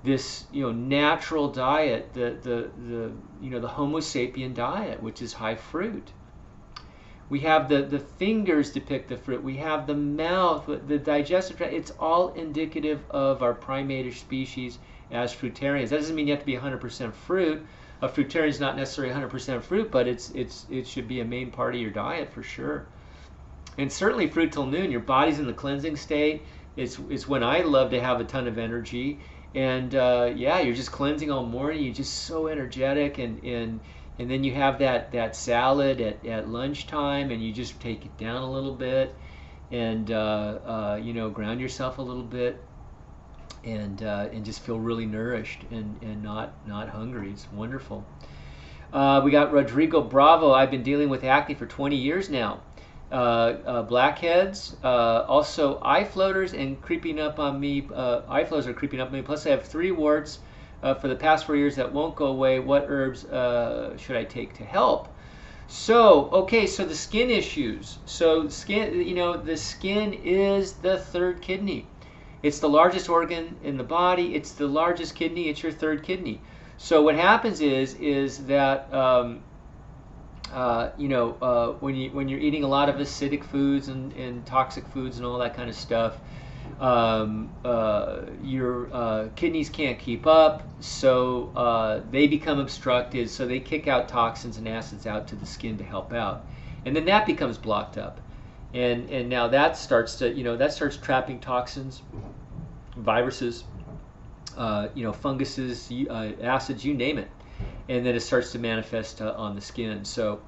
you know, natural diet, the you know, the Homo sapien diet, which is high fruit. We have the fingers depict the fruit. We have the mouth, the digestive tract. It's all indicative of our primate species as fruitarians. That doesn't mean you have to be 100% fruit. A fruitarian is not necessarily 100% fruit, but it should be a main part of your diet for sure. And certainly fruit till noon. Your body's in the cleansing state. It's when I love to have a ton of energy. And yeah, you're just cleansing all morning. You're just so energetic, and then you have that salad at lunchtime, and you just take it down a little bit, and you know, ground yourself a little bit. and just feel really nourished and not hungry. It's wonderful. We got Rodrigo Bravo. I've been dealing with acne for 20 years now. Blackheads, also eye floaters, and creeping up on me. Eye floaters are creeping up on me. Plus, I have 3 warts for the past 4 years that won't go away. What herbs should I take to help? So, okay, so the skin issues. So, skin, you know, the skin is the 3rd kidney. It's the largest organ in the body. It's the largest kidney. It's your 3rd kidney. So what happens is that when you're eating a lot of acidic foods and toxic foods and all that kind of stuff, your kidneys can't keep up, so they become obstructed. So they kick out toxins and acids out to the skin to help out, and then that becomes blocked up, and now that starts to trapping toxins, viruses, funguses, acids, you name it, and then it starts to manifest on the skin. So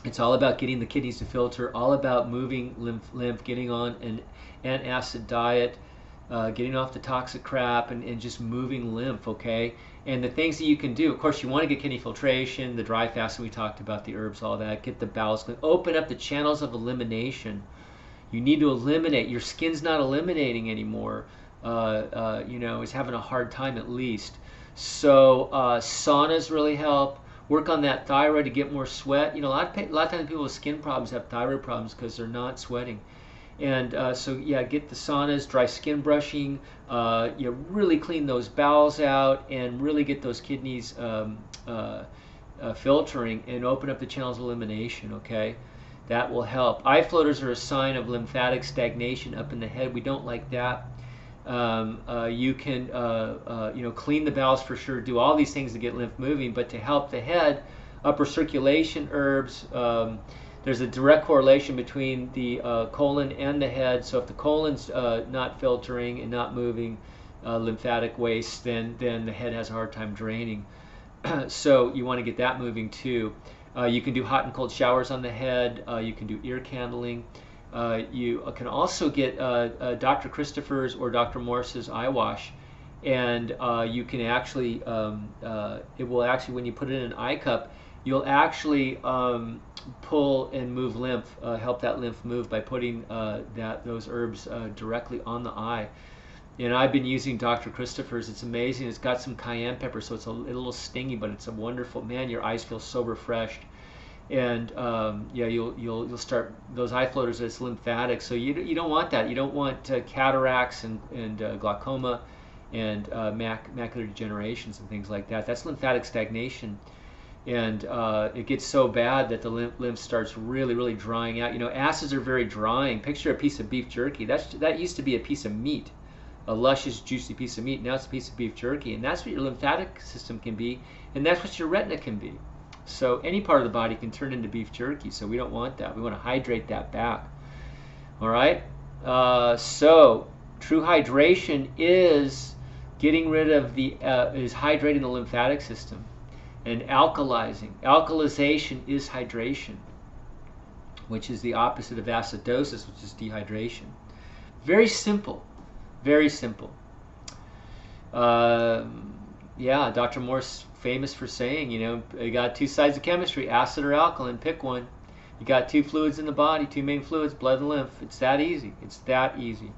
it's all about getting the kidneys to filter, all about moving lymph, getting on an acid diet, getting off the toxic crap, and just moving lymph, okay? And the things that you can do, of course, you want to get kidney filtration, the dry fasting we talked about, the herbs, all that, get the bowels clean, open up the channels of elimination. You need to eliminate. Your skin's not eliminating anymore. Is having a hard time at least. So saunas really help. Work on that thyroid to get more sweat. A lot of times people with skin problems have thyroid problems because they're not sweating. And get the saunas, dry skin brushing. Really clean those bowels out and really get those kidneys filtering and open up the channels of elimination. Okay, that will help. Eye floaters are a sign of lymphatic stagnation up in the head. We don't like that. You can clean the bowels for sure, do all these things to get lymph moving, but to help the head, upper circulation herbs, there's a direct correlation between the colon and the head. So if the colon's not filtering and not moving lymphatic waste, then the head has a hard time draining. So you want to get that moving too. You can do hot and cold showers on the head. You can do ear candling. You can also get Dr. Christopher's or Dr. Morse's eye wash, and you can actually, it will actually, when you put it in an eye cup, you'll actually pull and move lymph, help that lymph move by putting those herbs directly on the eye. And I've been using Dr. Christopher's. It's amazing. It's got some cayenne pepper, so it's a little stingy, but it's a wonderful, man, your eyes feel so refreshed. And you'll start those eye floaters. It's lymphatic, so you don't want that. You don't want cataracts and glaucoma and macular degenerations and things like that. That's lymphatic stagnation, and it gets so bad that the lymph starts really drying out. Acids are very drying. Picture a piece of beef jerky. That used to be a piece of meat, a luscious, juicy piece of meat. Now it's a piece of beef jerky, and that's what your lymphatic system can be, and that's what your retina can be. So any part of the body can turn into beef jerky, so we don't want that. We want to hydrate that back. All right? So true hydration is getting rid of is hydrating the lymphatic system and alkalizing. Alkalization is hydration, which is the opposite of acidosis, which is dehydration. Very simple. Very simple. Dr. Morse famous for saying, you got 2 sides of chemistry, acid or alkaline, pick one. You got 2 fluids in the body, 2 main fluids, blood and lymph. It's that easy. It's that easy.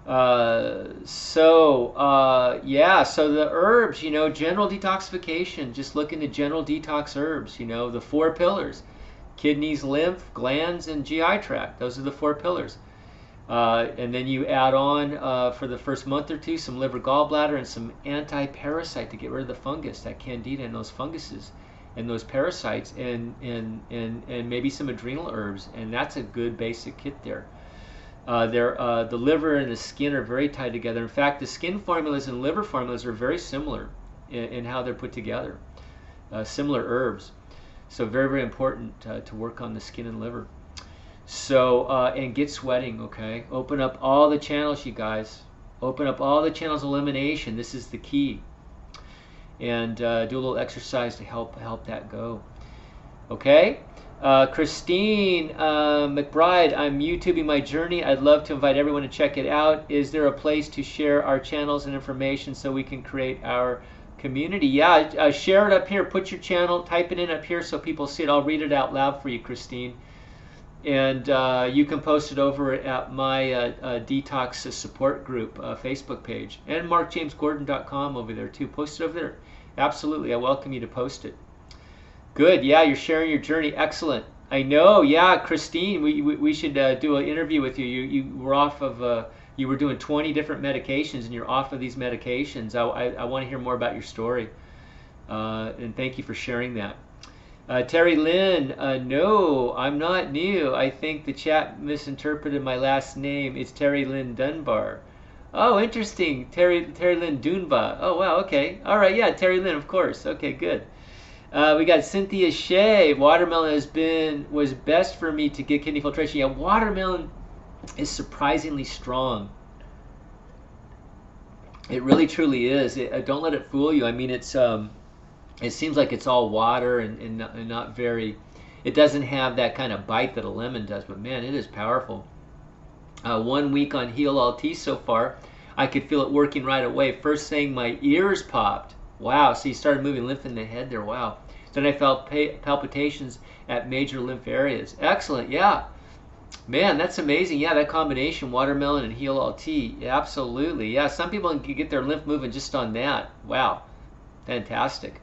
So the herbs, general detoxification, just look into general detox herbs, the 4 pillars: kidneys, lymph, glands, and GI tract. Those are the 4 pillars. And then you add on for the first month or 2 some liver gallbladder and some anti-parasite to get rid of the fungus, that candida and those funguses and those parasites, and maybe some adrenal herbs, and that's a good basic kit there. The liver and the skin are very tied together. In fact, the skin formulas and liver formulas are very similar in how they're put together. Similar herbs. So very important to work on the skin and liver. So, and get sweating, okay? Open up all the channels, you guys. Open up all the channels of elimination. This is the key. And do a little exercise to help that go. Okay? Christine McBride, I'm YouTubing my journey. I'd love to invite everyone to check it out. Is there a place to share our channels and information so we can create our community? Yeah, share it up here. Put your channel, type it in up here so people see it. I'll read it out loud for you, Christine. And you can post it over at my Detox support group Facebook page. And MarkJamesGordon.com over there too. Post it over there. Absolutely, I welcome you to post it. Good, yeah, you're sharing your journey. Excellent. I know, yeah, Christine, we should do an interview with you. You were off of, you were doing 20 different medications and you're off of these medications. I want to hear more about your story. And thank you for sharing that. Terry Lynn, no, I'm not new. I think the chat misinterpreted my last name. It's Terry Lynn Dunbar. Oh, interesting. Terry Lynn Dunbar. Oh, wow, okay. All right, yeah, Terry Lynn, of course. Okay, good. We got Cynthia Shea. Watermelon was best for me to get kidney filtration. Yeah, watermelon is surprisingly strong. It really truly is. Don't let it fool you. I mean, it seems like it's all water and not very. It doesn't have that kind of bite that a lemon does, but man, it is powerful. 1 week on Heal LT so far, I could feel it working right away. First thing, my ears popped. Wow, so you started moving lymph in the head there. Wow. Then I felt palpitations at major lymph areas. Excellent, yeah. Man, that's amazing. Yeah, that combination, watermelon and Heal LT. Yeah, absolutely. Yeah, some people can get their lymph moving just on that. Wow, fantastic.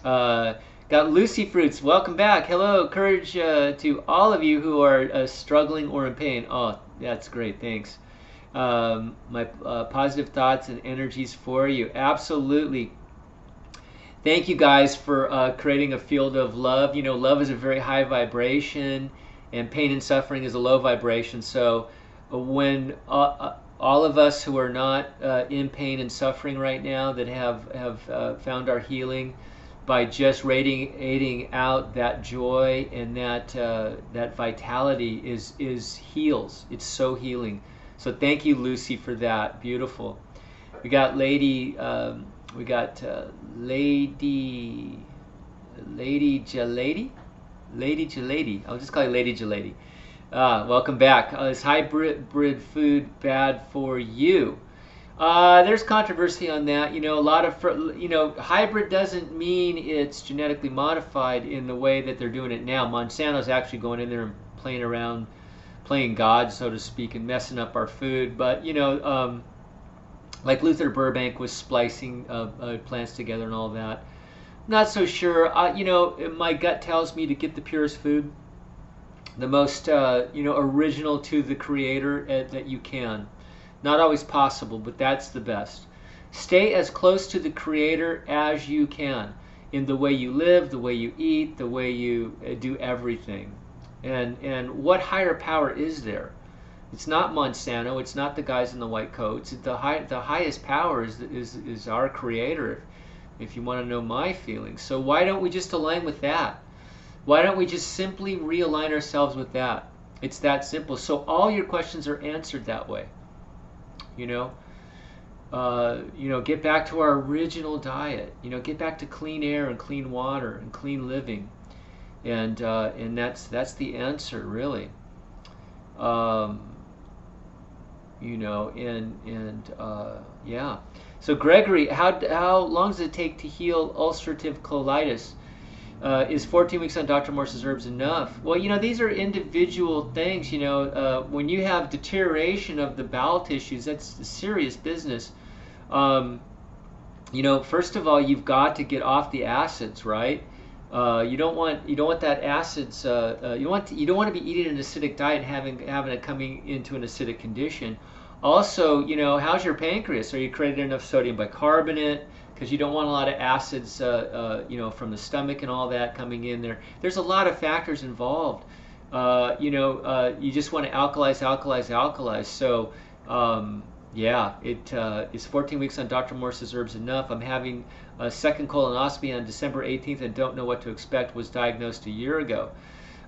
Got Lucy Fruits. Welcome back. Hello, courage to all of you who are struggling or in pain. Oh, that's great. Thanks. My positive thoughts and energies for you. Absolutely. Thank you guys for creating a field of love. You know, love is a very high vibration and pain and suffering is a low vibration. So when all of us who are not in pain and suffering right now, that have found our healing by just radiating out that joy and that vitality is heals. It's so healing. So thank you, Lucy, for that. Beautiful. We got Lady Jalady. I'll just call you Lady Jalady. Welcome back. Is hybrid food bad for you? There's controversy on that. You know, a lot of hybrid doesn't mean it's genetically modified in the way that they're doing it now. Monsanto's actually going in there and playing around, playing God, so to speak, and messing up our food. But you know, like Luther Burbank was splicing plants together and all that. Not so sure. You know, my gut tells me to get the purest food, the most original to the Creator that you can. Not always possible, but that's the best. Stay as close to the Creator as you can in the way you live, the way you eat, the way you do everything. And what higher power is there? It's not Monsanto. It's not the guys in the white coats. The highest power is our Creator. If you want to know my feelings. So why don't we just align with that? Why don't we just simply realign ourselves with that? It's that simple. So all your questions are answered that way. You know, get back to our original diet. You know, get back to clean air and clean water and clean living, and that's the answer, really. You know, yeah. So Gregory, how long does it take to heal ulcerative colitis? Is 14 weeks on Dr. Morse's herbs enough? Well, you know, these are individual things. You know, when you have deterioration of the bowel tissues, that's serious business. You know, first of all, you've got to get off the acids, right? You don't want that acids. You don't want to be eating an acidic diet and having it coming into an acidic condition. Also, you know, how's your pancreas? Are you creating enough sodium bicarbonate? Because you don't want a lot of acids, you know, from the stomach and all that coming in there. There's a lot of factors involved. You know, you just want to alkalize. So, yeah, is 14 weeks on Dr. Morse's herbs enough? I'm having a second colonoscopy on December 18th and don't know what to expect. Was diagnosed a year ago.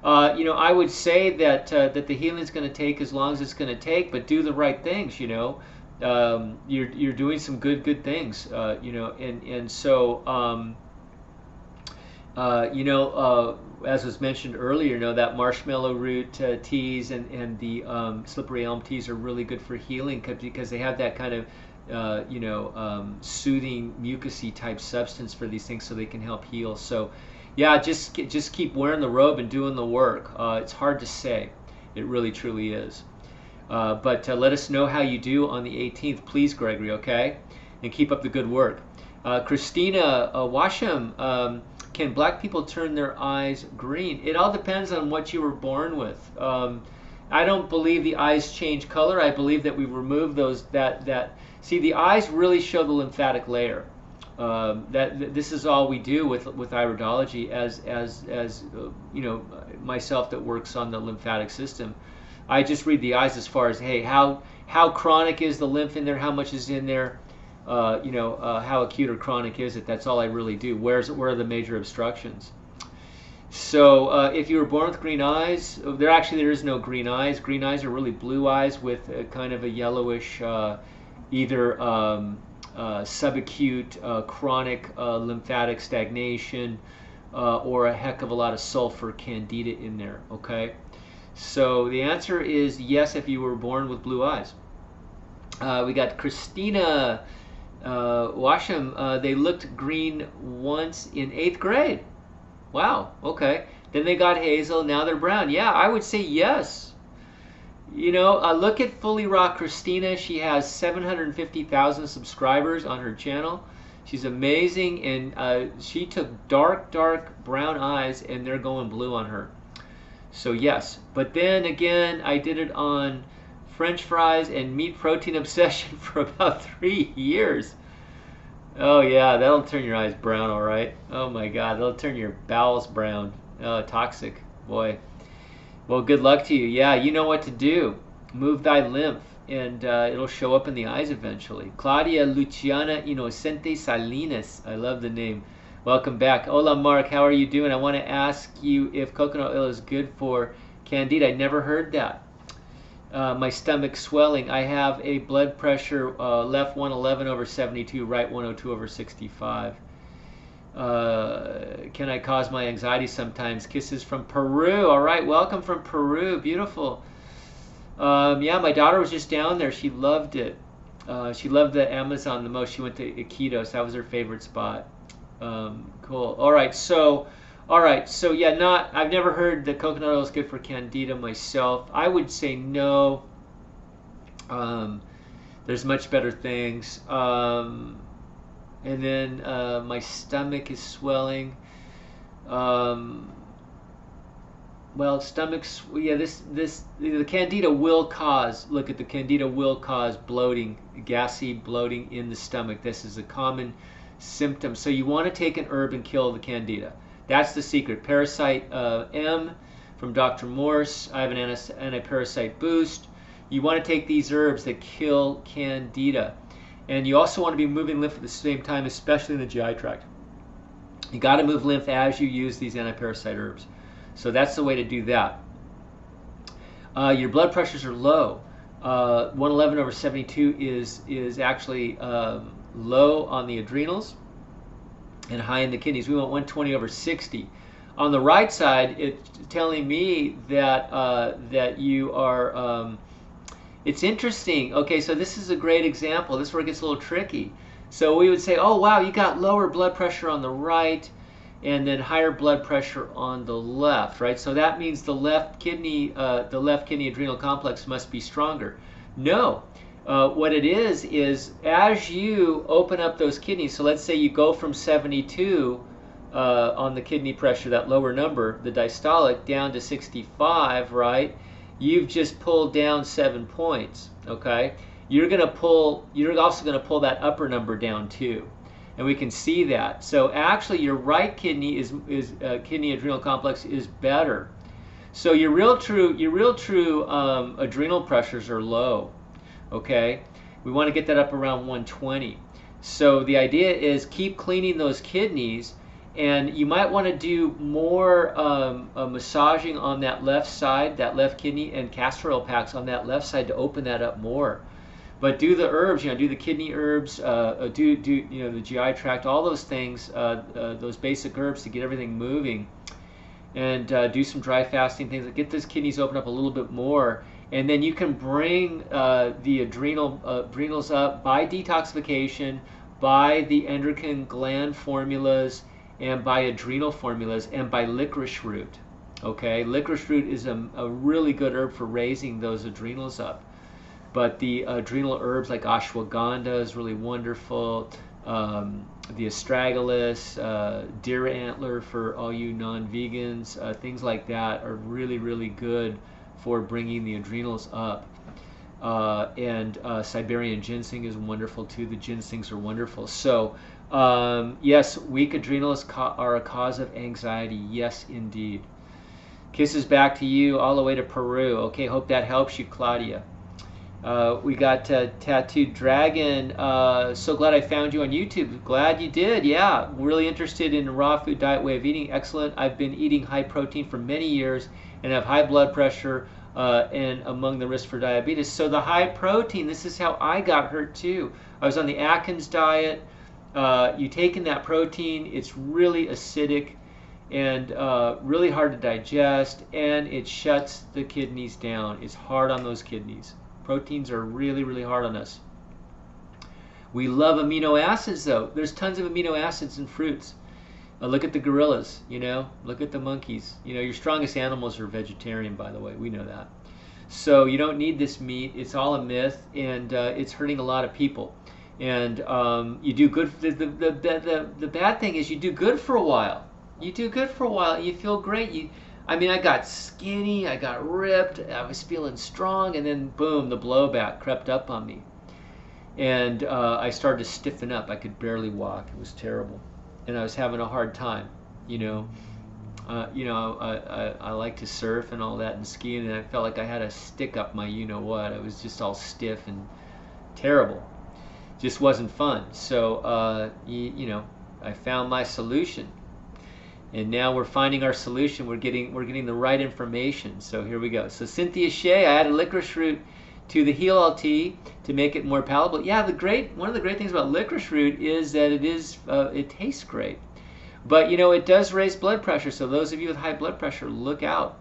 You know, I would say that that the healing is going to take as long as it's going to take, but do the right things. You know. You're doing some good things, you know, and so you know, as was mentioned earlier, that marshmallow root teas and the slippery elm teas are really good for healing because they have that kind of soothing mucousy type substance for these things, so they can help heal. So yeah, just keep wearing the robe and doing the work. It's hard to say, it really truly is. But let us know how you do on the 18th, please, Gregory, okay? And keep up the good work. Christina Washam, can black people turn their eyes green? It all depends on what you were born with. I don't believe the eyes change color. I believe that we remove those see, the eyes really show the lymphatic layer. This is all we do with iridology as myself that works on the lymphatic system. I just read the eyes as far as, hey, how chronic is the lymph in there? How much is in there? How acute or chronic is it? That's all I really do. Where are the major obstructions? So if you were born with green eyes, there is no green eyes. Green eyes are really blue eyes with kind of a yellowish, either subacute, chronic lymphatic stagnation, or a heck of a lot of sulfur candida in there. Okay, so the answer is yes if you were born with blue eyes. We got Christina Washam. They looked green once in 8th grade. Wow, okay. Then they got hazel, now they're brown. Yeah, I would say yes. Look at Fully Raw Christina. She has 750,000 subscribers on her channel. She's amazing, and she took dark brown eyes, and they're going blue on her. So yes, but then again, I did it on French fries and meat protein obsession for about 3 years. Oh yeah, that'll turn your eyes brown, all right. Oh my God, that'll turn your bowels brown. Toxic, boy. Well, good luck to you. Yeah, you know what to do. Move thy lymph, and it'll show up in the eyes eventually. Claudia Luciana Inocente Salinas. I love the name. Welcome back. Hola, Mark. How are you doing? I want to ask you if coconut oil is good for candida. I never heard that. My stomach swelling. I have a blood pressure left 111/72, right 102/65. Can I cause my anxiety sometimes? Kisses from Peru. All right, welcome from Peru. Beautiful. Yeah, my daughter was just down there. She loved it. She loved the Amazon the most. She went to Iquitos. That was her favorite spot. Cool. All right, so yeah, I've never heard that coconut oil is good for candida myself. I would say no. There's much better things. And then my stomach is swelling. Well, stomachs. Yeah, the candida will cause. Look at the candida will cause bloating, gassy bloating in the stomach. This is a common symptom. So you want to take an herb and kill the candida. That's the secret. Parasite M from Dr. Morse. I have an anti-parasite boost. You want to take these herbs that kill candida. And you also want to be moving lymph at the same time, especially in the GI tract. You got to move lymph as you use these anti-parasite herbs. So that's the way to do that. Your blood pressures are low. 111/72 is actually low on the adrenals and high in the kidneys. We want 120/60. On the right side, it's telling me that that you are. It's interesting. Okay, so this is a great example. This is where it gets a little tricky. So we would say, oh wow, you got lower blood pressure on the right, and then higher blood pressure on the left, right? So that means the left kidney adrenal complex must be stronger. No. What it is as you open up those kidneys, so let's say you go from 72 on the kidney pressure, that lower number, the diastolic, down to 65, right? You've just pulled down 7 points, okay? You're also gonna pull that upper number down too. And we can see that. So actually your right kidney kidney adrenal complex is better. So your real true adrenal pressures are low. Okay, we want to get that up around 120. So the idea is keep cleaning those kidneys, and you might want to do more massaging on that left side, that left kidney, and castor oil packs on that left side to open that up more. But do the herbs, do the kidney herbs, do the GI tract, all those things, those basic herbs to get everything moving. and do some dry fasting things that get those kidneys open up a little bit more, and then you can bring the adrenals up by detoxification, by the endocrine gland formulas, and by adrenal formulas, and by licorice root. Okay, licorice root is a really good herb for raising those adrenals up. But the adrenal herbs like ashwagandha is really wonderful. The astragalus, deer antler for all you non-vegans, things like that are really, really good for bringing the adrenals up. And Siberian ginseng is wonderful too. The ginsengs are wonderful. So yes, weak adrenals are a cause of anxiety. Yes, indeed. Kisses back to you all the way to Peru. Okay, hope that helps you, Claudia. We got Tattooed Dragon. So glad I found you on YouTube. Glad you did. Yeah, really interested in a raw food diet way of eating. Excellent. I've been eating high protein for many years and have high blood pressure and among the risk for diabetes. So the high protein, this is how I got hurt too. I was on the Atkins diet. You take in that protein, it's really acidic and really hard to digest, and it shuts the kidneys down. It's hard on those kidneys. Proteins are really, really hard on us. We love amino acids, though. There's tons of amino acids in fruits. Look at the gorillas, you know. Look at the monkeys. You know, your strongest animals are vegetarian, by the way. We know that. So you don't need this meat. It's all a myth, and it's hurting a lot of people. And you do good. The bad thing is you do good for a while. You do good for a while. You feel great. I mean, I got skinny, I got ripped, I was feeling strong, and then boom, the blowback crept up on me. And I started to stiffen up. I could barely walk. It was terrible. And I was having a hard time, you know. I like to surf and all that and ski, and I felt like I had a stick up my you-know-what. I was just all stiff and terrible. Just wasn't fun. So, I found my solution. And now we're finding our solution. We're getting the right information. So here we go. So Cynthia Shea, I added licorice root to the Heal tea to make it more palatable. Yeah, one of the great things about licorice root is that it tastes great. But it does raise blood pressure. So those of you with high blood pressure, look out.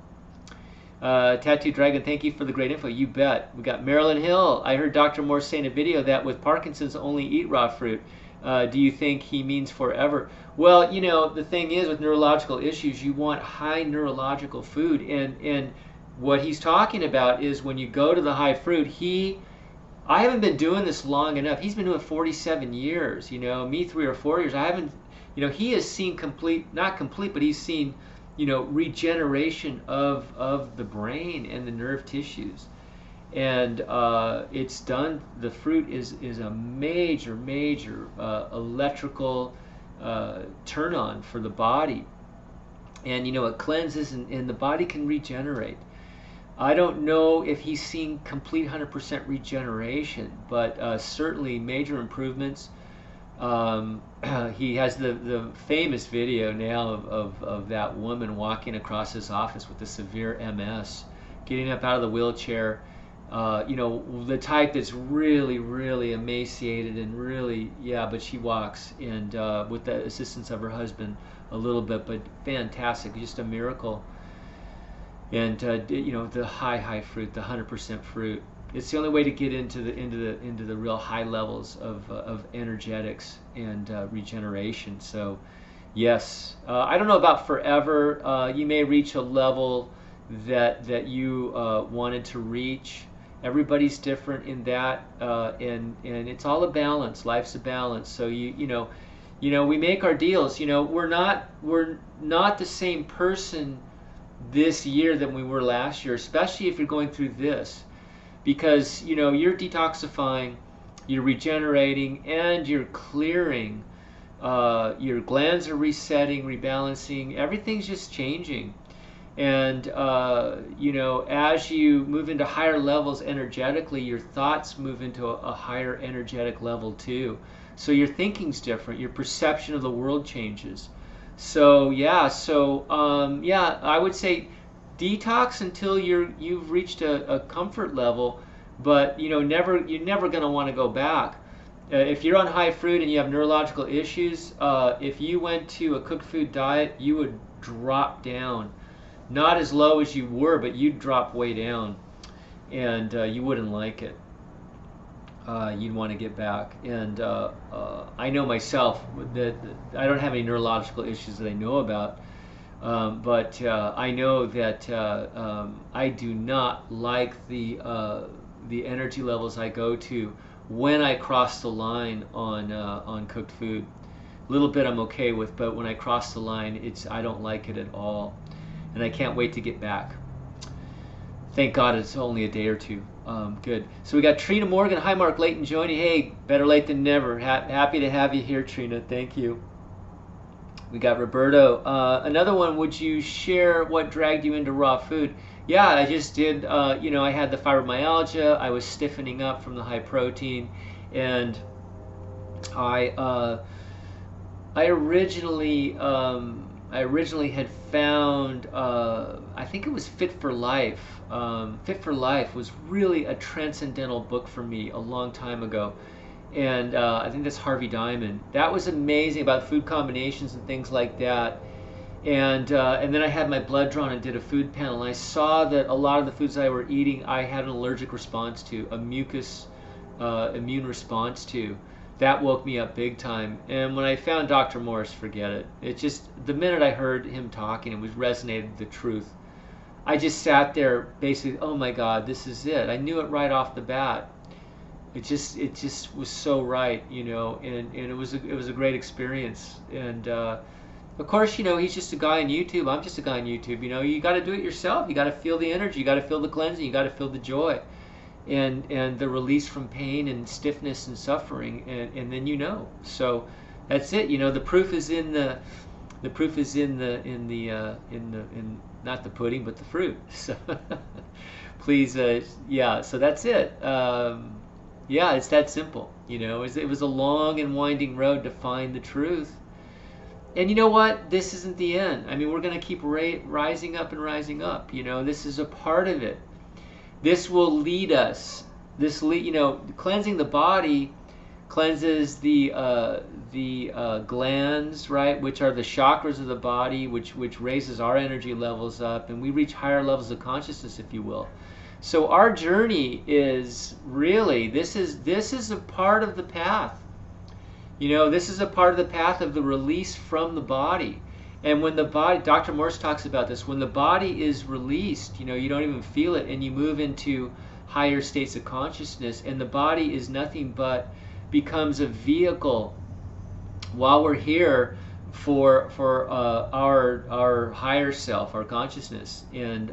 Tattoo Dragon, thank you for the great info. You bet. We got Marilyn Hill. I heard Dr. Morse say in a video that with Parkinson's only eat raw fruit. Do you think he means forever? Well, the thing is with neurological issues, you want high neurological food. And what he's talking about is when you go to the high fruit, I haven't been doing this long enough. He's been doing it 47 years, me 3 or 4 years. I haven't, he has seen not complete, but he's seen, regeneration of the brain and the nerve tissues. And it's done. The fruit is a major electrical turn on for the body, and it cleanses and the body can regenerate. I don't know if he's seen complete 100% regeneration, but certainly major improvements. He has the famous video now of that woman walking across his office with the severe MS, getting up out of the wheelchair. The type that's really emaciated and really, but she walks, and with the assistance of her husband a little bit, but fantastic, just a miracle. And the high fruit, the 100% fruit, it's the only way to get into the real high levels of energetics and regeneration. So yes, I don't know about forever. You may reach a level that you wanted to reach. Everybody's different in that, and it's all a balance. Life's a balance. So we make our deals. We're not the same person this year than we were last year, especially if you're going through this, because you're detoxifying, you're regenerating, and you're clearing. Your glands are resetting, rebalancing. Everything's just changing. And as you move into higher levels energetically, your thoughts move into a higher energetic level too. So your thinking's different. Your perception of the world changes. So I would say detox until you've reached a comfort level, but you're never going to want to go back. If you're on high fruit and you have neurological issues, if you went to a cooked food diet, you would drop down not as low as you were, but you'd drop way down, and you wouldn't like it. You'd want to get back. And I know myself that I don't have any neurological issues that I know about, but I know that I do not like the energy levels I go to when I cross the line on cooked food. A little bit I'm okay with, but when I cross the line, I don't like it at all, and I can't wait to get back. Thank God it's only a day or two. Good. So we got Trina Morgan. Hi, Mark Layton joining. Hey, better late than never. Happy to have you here, Trina. Thank you. We got Roberto. Another one, would you share what dragged you into raw food? Yeah, I just did. I had the fibromyalgia. I was stiffening up from the high protein, and I originally had found, I think it was Fit for Life. Fit for Life was really a transcendental book for me a long time ago. And I think that's Harvey Diamond. That was amazing about food combinations and things like that. And then I had my blood drawn and did a food panel. And I saw that a lot of the foods I were eating, I had an allergic response to, a mucus immune response to. That woke me up big time. And when I found Dr. Morse, forget it. It just, the minute I heard him talking, it was resonated the truth. I just sat there basically, oh my God, this is it. I knew it right off the bat. It just was so right, and it was a great experience. And of course, he's just a guy on YouTube. I'm just a guy on YouTube. You got to do it yourself. You got to feel the energy. You got to feel the cleansing. You got to feel the joy, and the release from pain and stiffness and suffering, and then So that's it. The proof is in not the pudding but the fruit. So please, yeah. So that's it. Yeah, it's that simple. It was a long and winding road to find the truth. And you know what? This isn't the end. I mean, we're going to keep rising up and rising up. This is a part of it. This will lead us. Cleansing the body cleanses the glands, right, which are the chakras of the body, which raises our energy levels up, and we reach higher levels of consciousness, if you will. So our journey is really, this is a part of the path. This is a part of the path of the release from the body. And when the body, Dr. Morse talks about this, when the body is released, you don't even feel it, and you move into higher states of consciousness, and the body is nothing but becomes a vehicle while we're here for our higher self, our consciousness, and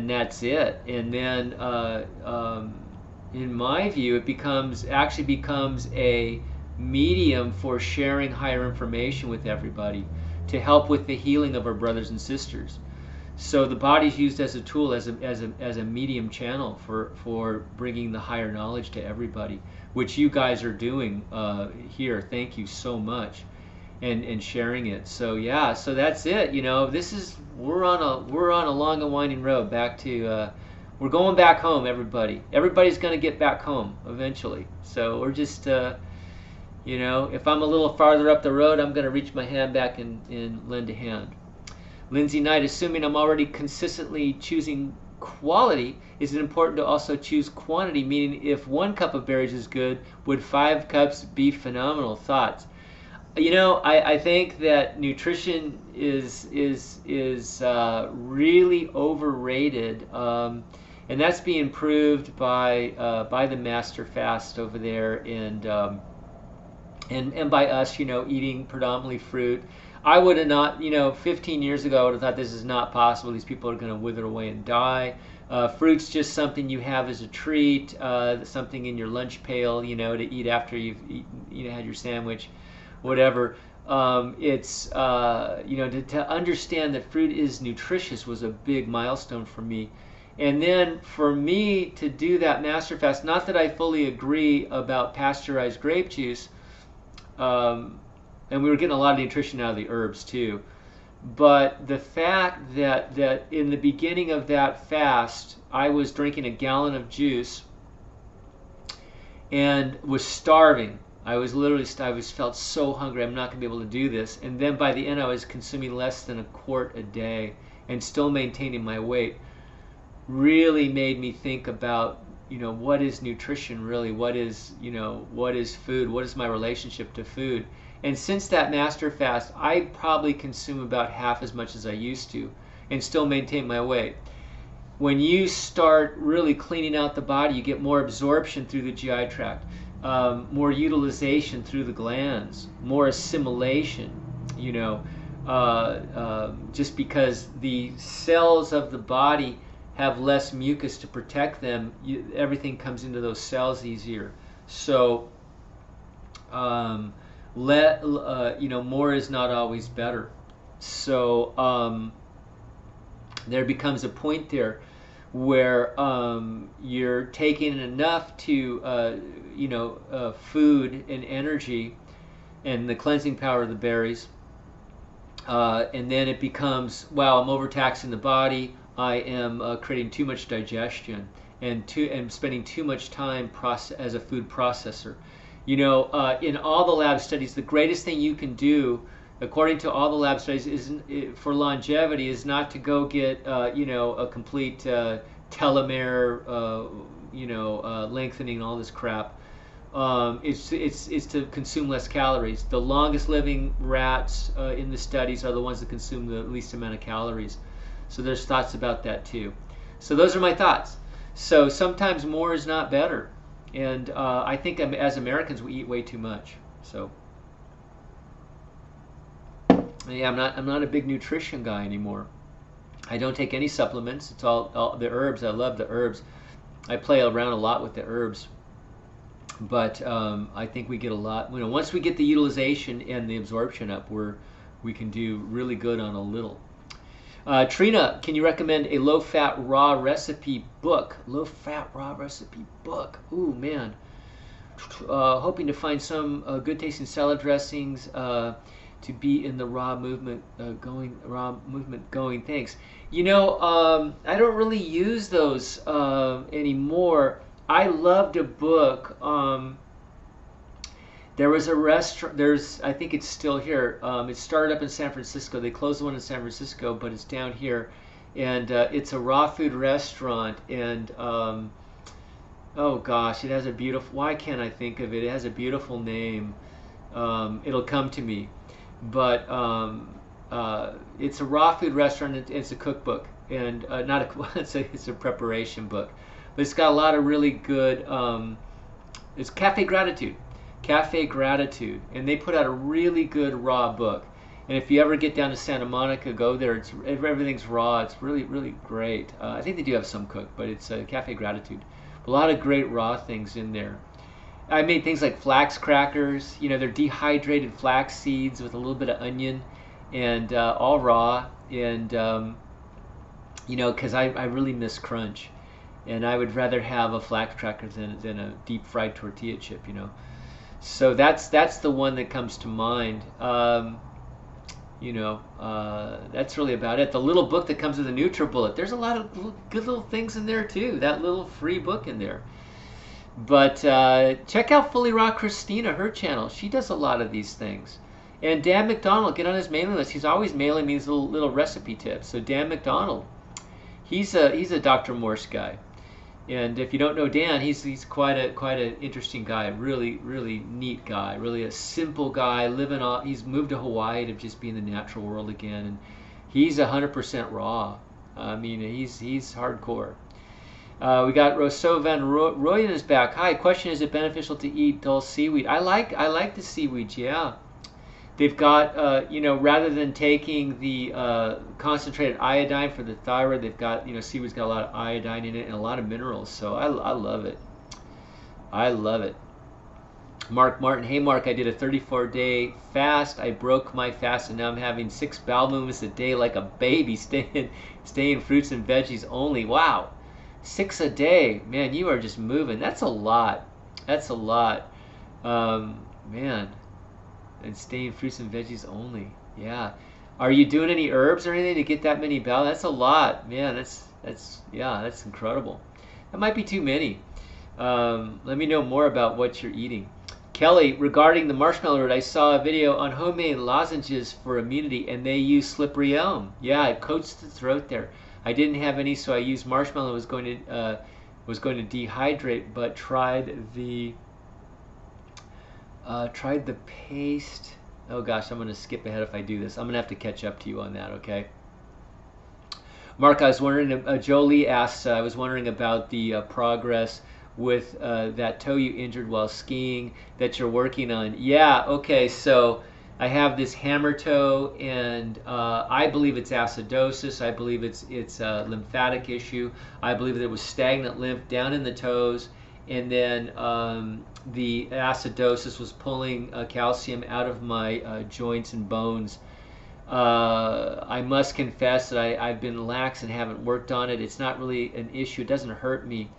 that's it. And then in my view, it actually becomes a medium for sharing higher information with everybody to help with the healing of our brothers and sisters. So the body's used as a tool, as a medium channel for bringing the higher knowledge to everybody, which you guys are doing here. Thank you so much, and sharing it. So yeah, so that's it. We're on a long and winding road back to. We're going back home, everybody. Everybody's going to get back home eventually. So we're just. If I'm a little farther up the road, I'm going to reach my hand back and lend a hand. Lindsay Knight, assuming I'm already consistently choosing quality, is it important to also choose quantity? Meaning, if 1 cup of berries is good, would 5 cups be phenomenal? Thoughts? I think that nutrition is really overrated, and that's being proved by the Master Fast over there, and by us, eating predominantly fruit. I would have not, 15 years ago, I would have thought this is not possible. These people are going to wither away and die. Fruit's just something you have as a treat, something in your lunch pail, to eat after you've had your sandwich, whatever. To understand that fruit is nutritious was a big milestone for me. And then for me to do that Master Fast, not that I fully agree about pasteurized grape juice, and we were getting a lot of nutrition out of the herbs too. But the fact that in the beginning of that fast, I was drinking a gallon of juice and was starving. I felt so hungry. I'm not going to be able to do this. And then by the end, I was consuming less than a quart a day. and still maintaining my weight really made me think about, what is nutrition really? What is, what is food? What is my relationship to food? And since that master fast, I probably consume about half as much as I used to and still maintain my weight. When you start really cleaning out the body, you get more absorption through the GI tract, more utilization through the glands, more assimilation, just because the cells of the body have less mucus to protect them, everything comes into those cells easier. So, more is not always better. So there becomes a point there where you're taking enough to, food and energy and the cleansing power of the berries, and then it becomes, wow, I'm overtaxing the body. I am creating too much digestion and spending too much time as a food processor. In all the lab studies, the greatest thing you can do, according to all the lab studies, for longevity is not to go get a complete telomere, lengthening, all this crap. It's to consume less calories. The longest living rats in the studies are the ones that consume the least amount of calories. So there's thoughts about that too. So those are my thoughts. So sometimes more is not better. And I think as Americans we eat way too much. So yeah, I'm not a big nutrition guy anymore. I don't take any supplements. It's all the herbs. I love the herbs. I play around a lot with the herbs. But I think we get a lot. Once we get the utilization and the absorption up, we can do really good on a little. Trina, can you recommend a low-fat raw recipe book? Low-fat raw recipe book. Ooh, man. Hoping to find some good tasting salad dressings to be in the raw movement going. Thanks. I don't really use those anymore. I loved a book. There was a restaurant. I think it's still here. It started up in San Francisco. They closed the one in San Francisco, but it's down here, and it's a raw food restaurant. And oh gosh, it has a beautiful. Why can't I think of it? It has a beautiful name. It'll come to me. But it's a raw food restaurant. It's a cookbook, and it's a preparation book. But it's got a lot of really good. It's Cafe Gratitude, and they put out a really good raw book. And if you ever get down to Santa Monica, go there. Everything's raw. It's really, really great. I think they do have some cooked, but it's Cafe Gratitude. A lot of great raw things in there. I made things like flax crackers. They're dehydrated flax seeds with a little bit of onion, and all raw. And because I really miss crunch, and I would rather have a flax cracker than a deep fried tortilla chip. So that's the one that comes to mind. That's really about it. The little book that comes with a NutriBullet. There's a lot of good little things in there too. That little free book in there. But check out Fully Raw Christina, her channel. She does a lot of these things. And Dan McDonald, get on his mailing list. He's always mailing me these little recipe tips. So Dan McDonald, he's a Dr. Morse guy. And if you don't know Dan, he's quite an interesting guy. Really, really neat guy. Really a simple guy. He's moved to Hawaii to just be in the natural world again. And he's 100% raw. I mean, he's hardcore. We got Rousseau Van Royen is back. Hi, question: is it beneficial to eat dull seaweed? I like the seaweed. Yeah, they've got rather than taking the concentrated iodine for the thyroid, they've got seaweed's got a lot of iodine in it and a lot of minerals. So I love it. I love it. Mark Martin, hey Mark, I did a 34-day fast. I broke my fast and now I'm having 6 bowel movements a day like a baby, staying fruits and veggies only. Wow. 6 a day, man, you are just moving. That's a lot. Man. And staying fruits and veggies only. Yeah. Are you doing any herbs or anything to get that many bowel? That's a lot, man. That's incredible. That might be too many. Let me know more about what you're eating. Kelly, regarding the marshmallow root, I saw a video on homemade lozenges for immunity, and they use slippery elm. Yeah, it coats the throat there. I didn't have any, so I used marshmallow. Was going to dehydrate, but tried the paste. Oh gosh, I'm going to skip ahead if I do this. I'm going to have to catch up to you on that. Okay. Mark, I was wondering. Jolie asks. I was wondering about the progress with that toe you injured while skiing that you're working on. Yeah, okay, so I have this hammer toe, and I believe it's acidosis. I believe it's a lymphatic issue. I believe there was stagnant lymph down in the toes, and then the acidosis was pulling calcium out of my joints and bones. I must confess that I've been lax and haven't worked on it. It's not really an issue. It doesn't hurt me.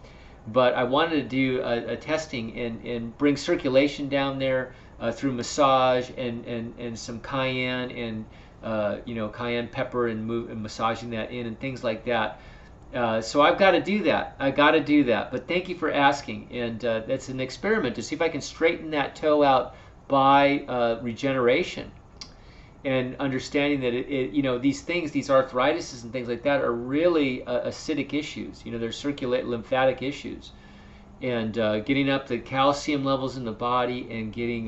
But I wanted to do a testing and bring circulation down there through massage and some cayenne and cayenne pepper and massaging that in and things like that. So I've got to do that. I got to do that. But thank you for asking. And that's an experiment to see if I can straighten that toe out by regeneration. And understanding that these things, these arthritises and things like that, are really acidic issues. They're circulate lymphatic issues, and getting up the calcium levels in the body and getting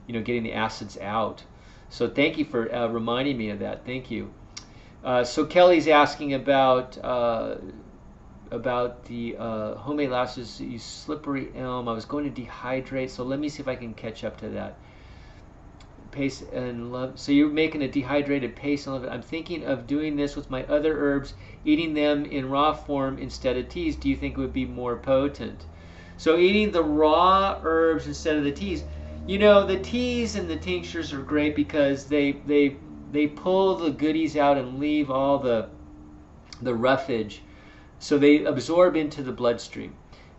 getting the acids out. So thank you for reminding me of that. Thank you. So Kelly's asking about the homemade lashes. Use slippery elm. I was going to dehydrate, so let me see if I can catch up to that. Paste and love. So you're making a dehydrated paste and love it. I'm thinking of doing this with my other herbs, eating them in raw form instead of teas. Do you think it would be more potent? So eating the raw herbs instead of the teas. The teas and the tinctures are great because they pull the goodies out and leave all the roughage, so they absorb into the bloodstream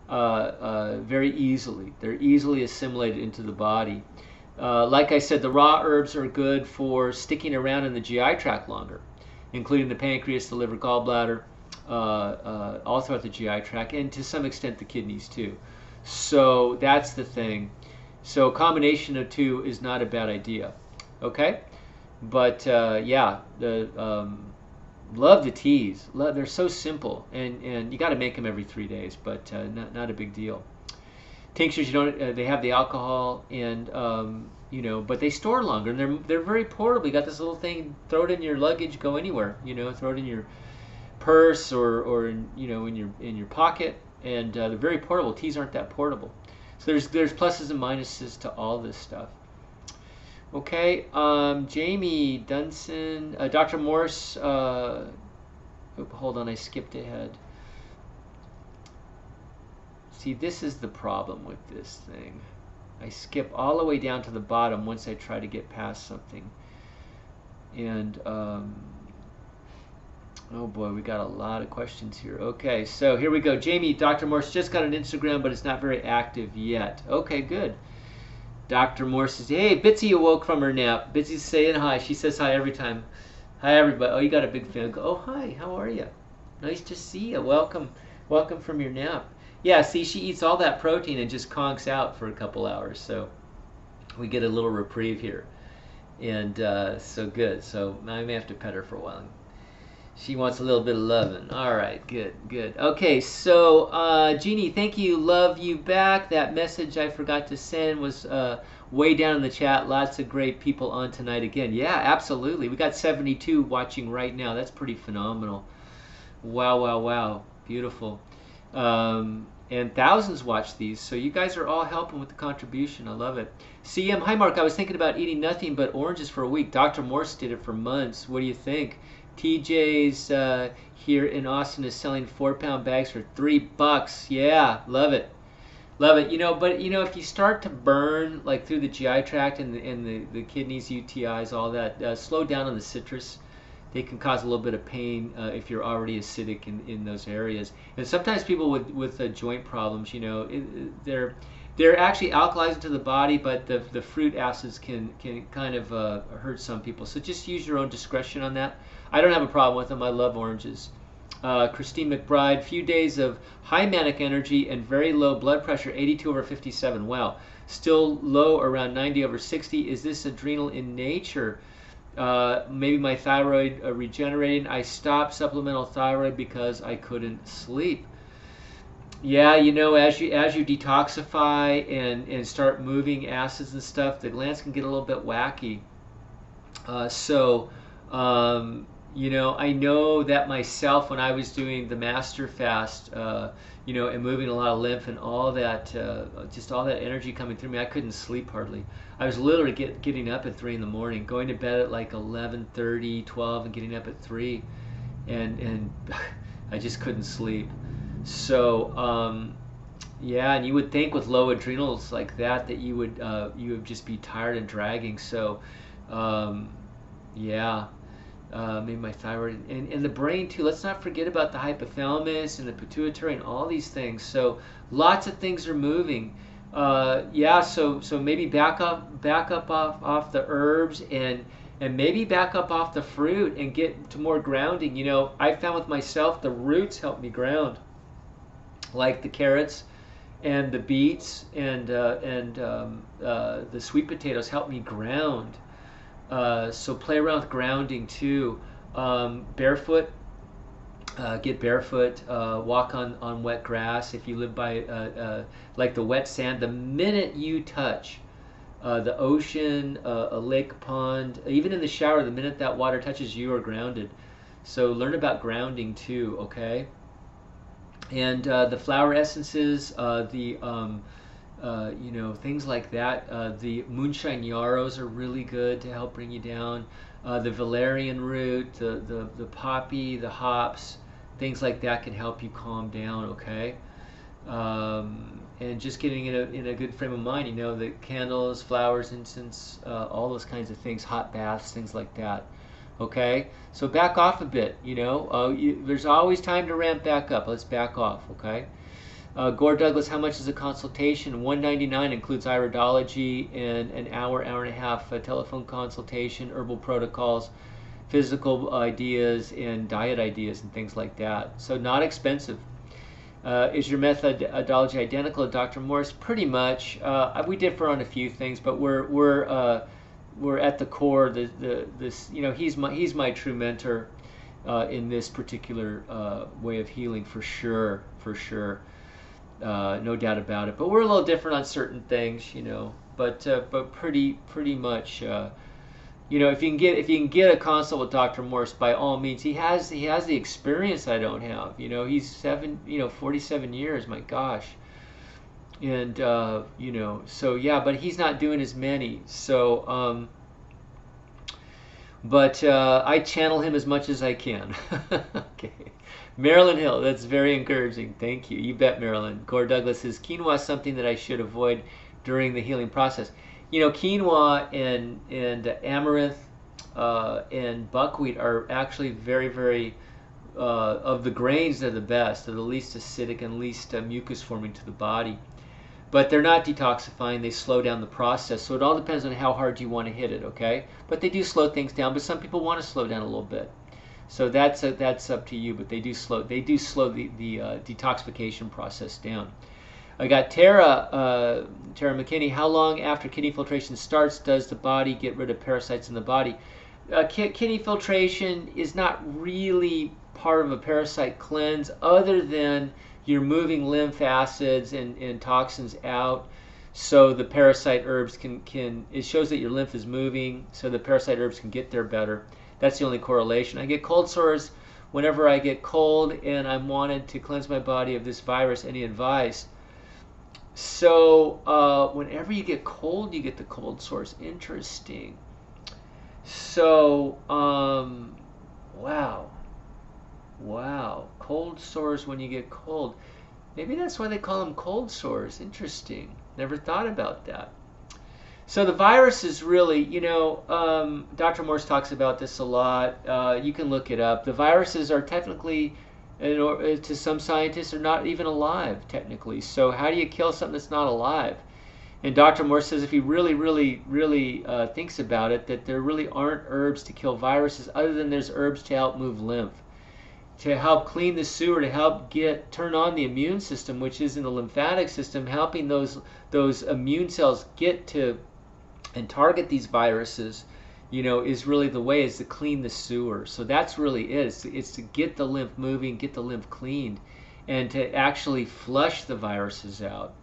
very easily. They're easily assimilated into the body. Like I said, the raw herbs are good for sticking around in the GI tract longer, including the pancreas, the liver, gallbladder, all throughout the GI tract, and to some extent the kidneys too. So that's the thing. So a combination of two is not a bad idea. Okay? But yeah, love the teas. They're so simple, and you got to make them every 3 days, but not a big deal. Tinctures, they have the alcohol, and but they store longer, and they're very portable. You got this little thing, throw it in your luggage, go anywhere. Throw it in your purse or in your pocket, and they're very portable. Teas aren't that portable, so there's pluses and minuses to all this stuff. Okay, Jamie Dunson, Dr. Morse. Hold on, I skipped ahead. See, this is the problem with this thing. I skip all the way down to the bottom once I try to get past something. And, oh boy, we got a lot of questions here. Okay, so here we go. Jamie, Dr. Morse just got an Instagram, but it's not very active yet. Okay, good. Dr. Morse says, hey, Bitsy awoke from her nap. Bitsy's saying hi. She says hi every time. Hi, everybody. Oh, you got a big fan. Oh, hi. How are you? Nice to see you. Welcome from your nap. Yeah, see, she eats all that protein and just conks out for a couple hours, so we get a little reprieve here. And so good. So I may have to pet her for a while. She wants a little bit of loving. All right, good. Okay, so Jeannie, thank you. Love you back. That message I forgot to send was way down in the chat. Lots of great people on tonight again. Yeah, absolutely. We got 72 watching right now. That's pretty phenomenal. Wow. Beautiful. And thousands watch these, so you guys are all helping with the contribution. I love it. CM, hi Mark, I was thinking about eating nothing but oranges for a week. Dr. Morse did it for months. What do you think? TJ's here in Austin is selling 4-pound bags for $3. Yeah, love it. But if you start to burn like through the GI tract and the kidneys, UTIs, all that, slow down on the citrus. They can cause a little bit of pain if you're already acidic in those areas. And sometimes people with joint problems, they're actually alkalizing to the body, but the fruit acids can kind of hurt some people. So just use your own discretion on that. I don't have a problem with them. I love oranges. Christine McBride, few days of high manic energy and very low blood pressure, 82/57. Wow. Still low around 90/60. Is this adrenal in nature? Maybe my thyroid regenerating. I stopped supplemental thyroid because I couldn't sleep. Yeah, you know, as you detoxify and start moving acids and stuff, the glands can get a little bit wacky. You know, I know that myself when I was doing the master fast, you know, and moving a lot of lymph and all that, just all that energy coming through me, I couldn't sleep hardly. I was literally getting up at 3 in the morning, going to bed at like 11:30, 12, and getting up at 3, and I just couldn't sleep. So yeah, and you would think with low adrenals like that you would just be tired and dragging. So yeah. Maybe my thyroid and the brain too. Let's not forget about the hypothalamus and the pituitary and all these things. So lots of things are moving. Yeah, so maybe back up off the herbs and maybe back up off the fruit and get to more grounding. You know, I found with myself the roots help me ground, like the carrots and the beets and the sweet potatoes help me ground. So play around with grounding too. Barefoot, get barefoot, walk on wet grass. If you live by like the wet sand, the minute you touch the ocean, a lake, pond, even in the shower, the minute that water touches you are grounded. So learn about grounding too, okay? And the flower essences, you know, things like that. The moonshine yarrows are really good to help bring you down. The valerian root, the poppy, the hops, things like that can help you calm down, okay? And just getting in a good frame of mind, you know, the candles, flowers, incense, all those kinds of things, hot baths, things like that. Okay, so back off a bit, you know, there's always time to ramp back up. Let's back off, okay? Gore Douglas, how much is a consultation? $199 includes iridology and an hour and a half telephone consultation, herbal protocols, physical ideas, and diet ideas and things like that. So not expensive. Is your methodology identical to Dr. Morse? Pretty much. We differ on a few things, but we're at the core. This, you know, he's my true mentor in this particular way of healing for sure. No doubt about it. But we're a little different on certain things, you know. But pretty much, you know, if you can get a consult with Dr. Morse, by all means. He has the experience I don't have. You know, he's 47 years. My gosh. And you know, so yeah, but he's not doing as many. So but I channel him as much as I can. Okay. Marilyn Hill, that's very encouraging. Thank you. You bet, Marilyn. Gore Douglas says, quinoa is something that I should avoid during the healing process. You know, quinoa and amaranth and buckwheat are actually very, of the grains, they're the best. They're the least acidic and least mucus forming to the body. But they're not detoxifying. They slow down the process. So it all depends on how hard you want to hit it, okay? But they do slow things down. But some people want to slow down a little bit. So that's up to you, but they do slow the detoxification process down. I got Tara McKinney. How long after kidney filtration starts does the body get rid of parasites in the body? Kidney filtration is not really part of a parasite cleanse, other than you're moving lymph acids and toxins out. So the parasite herbs can it shows that your lymph is moving, so the parasite herbs can get there better. That's the only correlation. I get cold sores whenever I get cold and I'm wanted to cleanse my body of this virus. Any advice? So whenever you get cold, you get the cold sores. Interesting. So wow, cold sores when you get cold. Maybe that's why they call them cold sores. Interesting. Never thought about that. So the virus is really, you know, Dr. Morse talks about this a lot. You can look it up. The viruses are technically, to some scientists, are not even alive, technically. So how do you kill something that's not alive? And Dr. Morse says if he really thinks about it, that there really aren't herbs to kill viruses, other than there's herbs to help move lymph. to help clean the sewer, to help turn on the immune system, which is in the lymphatic system, helping those immune cells get to and target these viruses, is really the way, is to clean the sewer. So that's really it. It's to get the lymph moving, get the lymph cleaned, and to actually flush the viruses out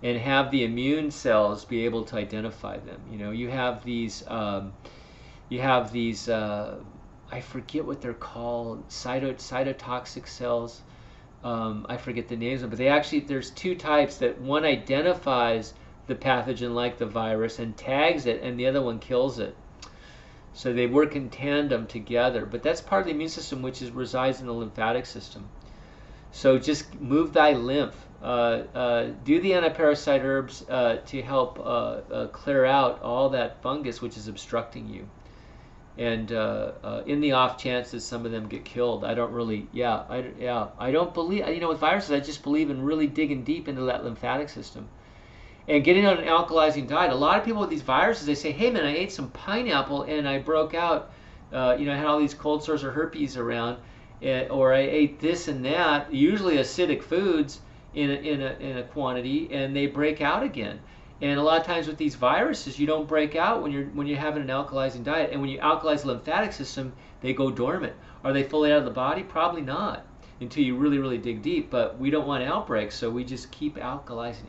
and have the immune cells be able to identify them. You have these I forget what they're called, cytotoxic cells. I forget the names of them, but there's two types. That one identifies the pathogen like the virus and tags it, and the other one kills it. So they work in tandem together. But that's part of the immune system, which resides in the lymphatic system. So just move thy lymph. Do the antiparasite herbs to help clear out all that fungus which is obstructing you. And in the off chance that some of them get killed, I don't believe, with viruses, I just believe in really digging deep into that lymphatic system and getting on an alkalizing diet. A lot of people with these viruses, they say, hey man, I ate some pineapple and I broke out, I had all these cold sores or herpes around, or I ate this and that, usually acidic foods in a quantity, and they break out again. And a lot of times with these viruses, you don't break out when you're having an alkalizing diet. And when you alkalize the lymphatic system, they go dormant. Are they fully out of the body? Probably not, until you really, really dig deep. But we don't want outbreaks, so we just keep alkalizing.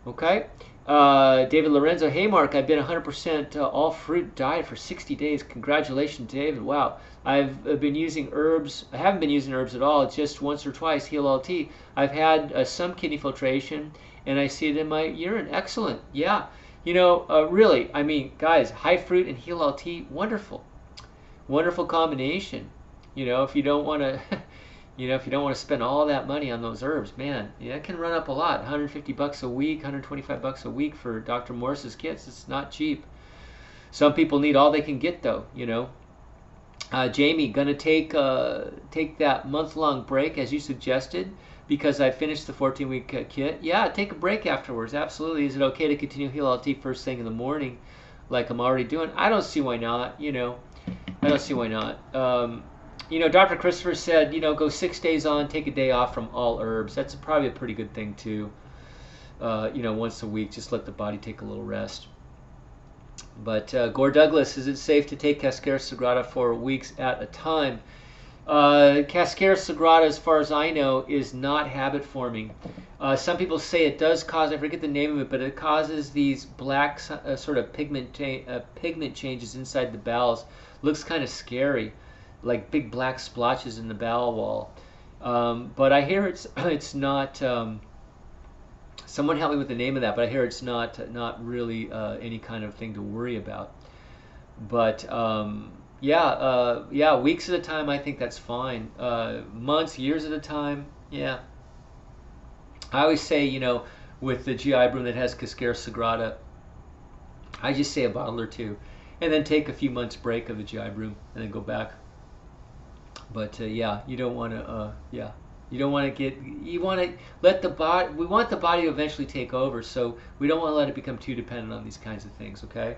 Okay. David Lorenzo, hey Mark, I've been 100% all fruit diet for 60 days. Congratulations, David. Wow. I've been using herbs. I haven't been using herbs at all. Just once or twice, Heal LT. I've had some kidney filtration, and I see it in my urine. Excellent. Yeah. Really, I mean, guys, high fruit and Heal LT, wonderful. Wonderful combination. If you don't want to... if you don't want to spend all that money on those herbs, man, it can run up a lot. $150 a week, $125 a week for Dr. Morse's kits. It's not cheap. Some people need all they can get, though. Jamie, gonna take that month-long break as you suggested because I finished the 14-week kit. Yeah, take a break afterwards. Absolutely. Is it okay to continue Heal LT first thing in the morning, like I'm already doing? I don't see why not. I don't see why not. Dr. Christopher said, go 6 days on, take a day off from all herbs. That's probably a pretty good thing too. Once a week, just let the body take a little rest. But Gore Douglas, is it safe to take Cascara Sagrada for weeks at a time? Cascara Sagrada, as far as I know, is not habit forming. Some people say it does cause, I forget the name of it, but it causes these black sort of pigment changes inside the bowels. Looks kind of scary, like big black splotches in the bowel wall. But I hear it's not. Someone help me with the name of that. But I hear it's not really any kind of thing to worry about. But yeah, weeks at a time, I think that's fine. Months, years at a time, yeah. I always say, with the GI broom that has Cascara Sagrada, I just say a bottle or two, and then take a few months break of the GI broom, and then go back. But yeah, you don't want to. You want to let the body. We want the body to eventually take over, so we don't want to let it become too dependent on these kinds of things. Okay.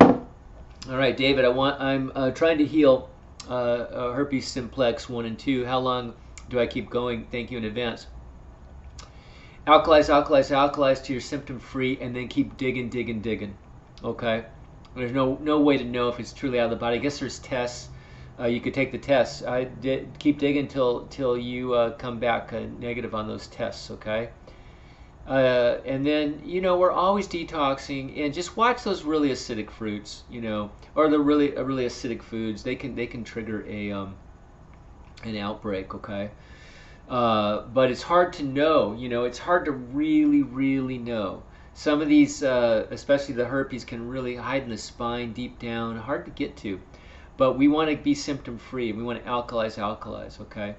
All right, David. I'm trying to heal herpes simplex 1 and 2. How long do I keep going? Thank you in advance. Alkalize to your symptom free, and then keep digging. Okay. There's no way to know if it's truly out of the body. I guess there's tests. You could take the tests. Keep digging till you come back negative on those tests, okay? And then, we're always detoxing, and just watch those really acidic fruits, or the really acidic foods. They can trigger an outbreak, okay? But it's hard to know, it's hard to really know. Some of these, especially the herpes, can really hide in the spine, deep down, hard to get to. But we want to be symptom free. We want to alkalize, okay?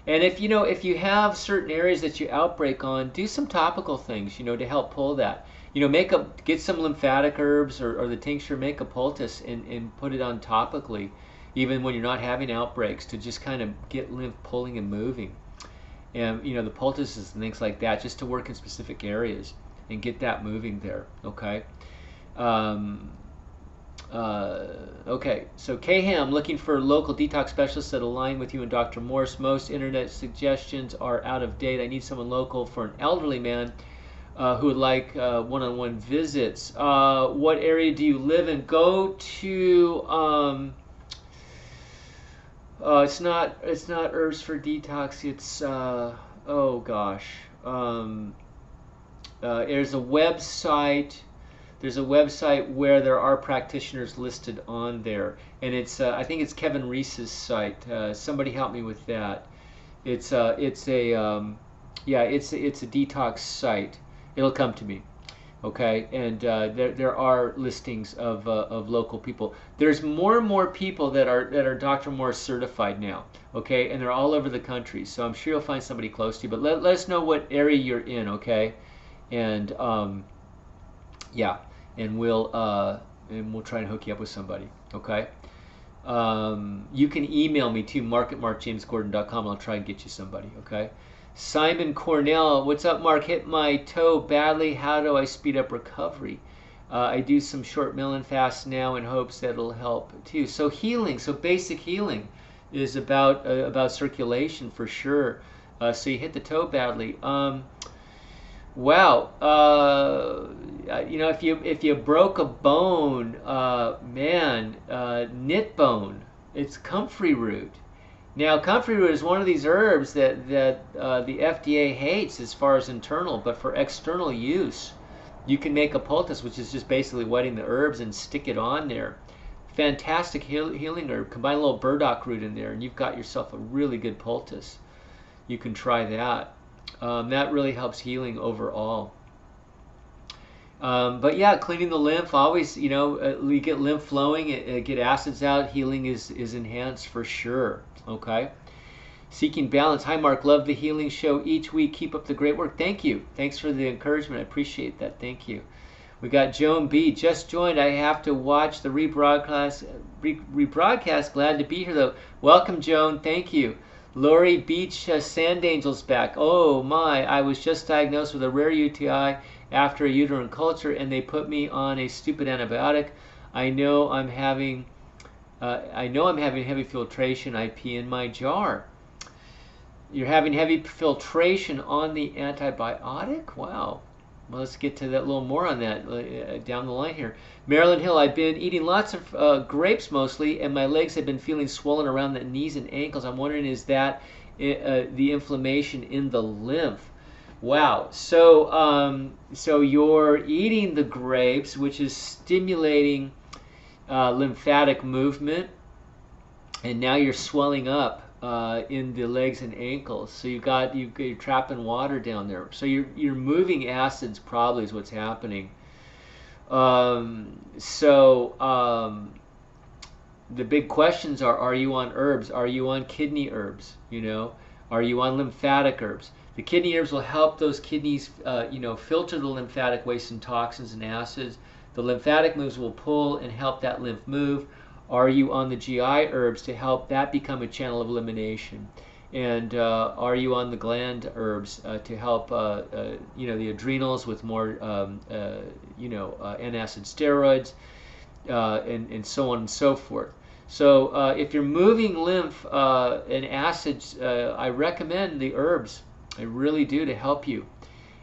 And if you have certain areas that you outbreak on, do some topical things, to help pull that. Get some lymphatic herbs or the tincture, make a poultice and put it on topically, even when you're not having outbreaks, to just kind of get lymph pulling and moving. And the poultices and things like that, just to work in specific areas and get that moving there, okay? Okay, so Kham, looking for local detox specialists that align with you and Dr. Morse. Most internet suggestions are out of date. I need someone local for an elderly man who would like one-on-one visits. What area do you live in? Go to it's not Herbs for Detox. It's oh gosh. There's a website. There's a website where there are practitioners listed on there, and it's I think it's Kevin Reese's site. Somebody help me with that. It's a yeah, it's a detox site. It'll come to me. Okay, and there are listings of local people. There's more and more people that are Dr. Morse certified now. Okay, and they're all over the country. So I'm sure you'll find somebody close to you. But let us know what area you're in. Okay, and yeah, and we'll try and hook you up with somebody. Okay, you can email me too, mark@markjamesgordon.com. I'll try and get you somebody. Okay. Simon Cornell, what's up, Mark? Hit my toe badly. How do I speed up recovery? I do some short melon fasts now in hopes that it'll help too. So healing, so basic healing is about circulation for sure. So you hit the toe badly. Wow. You know, if you broke a bone, man, knit bone. It's comfrey root. Now, comfrey root is one of these herbs that the FDA hates as far as internal, but for external use, you can make a poultice, which is just basically wetting the herbs and stick it on there. Fantastic healing herb. Combine a little burdock root in there, and you've got yourself a really good poultice. You can try that. That really helps healing overall. But yeah, cleaning the lymph, always, you know, you get lymph flowing, get acids out, healing is enhanced for sure. Okay. Seeking balance. Hi, Mark. Love the healing show each week. Keep up the great work. Thank you. Thanks for the encouragement. I appreciate that. Thank you. We got Joan B. Just joined. I have to watch the rebroadcast. Glad to be here, though. Welcome, Joan. Thank you. Lori Beach, Sand Angels back. Oh, my. I was just diagnosed with a rare UTI after a uterine culture, and they put me on a stupid antibiotic. I know I'm having heavy filtration. I pee in my jar. You're having heavy filtration on the antibiotic? Wow. Well, let's get to that a little more on that down the line here. Marilyn Hill, I've been eating lots of grapes mostly, and my legs have been feeling swollen around the knees and ankles. I'm wondering, is that the inflammation in the lymph? Wow. So, so you're eating the grapes, which is stimulating lymphatic movement, and now you're swelling up in the legs and ankles. So you're trapping water down there. So you're moving acids probably is what's happening. The big questions are you on herbs? Are you on kidney herbs? You know, are you on lymphatic herbs? The kidney herbs will help those kidneys, you know, filter the lymphatic waste and toxins and acids. The lymphatic moves will pull and help that lymph move. Are you on the GI herbs to help that become a channel of elimination? And are you on the gland herbs to help, you know, the adrenals with more, you know, antacid steroids, and so on and so forth. So if you're moving lymph and acids, I recommend the herbs. I really do, to help you.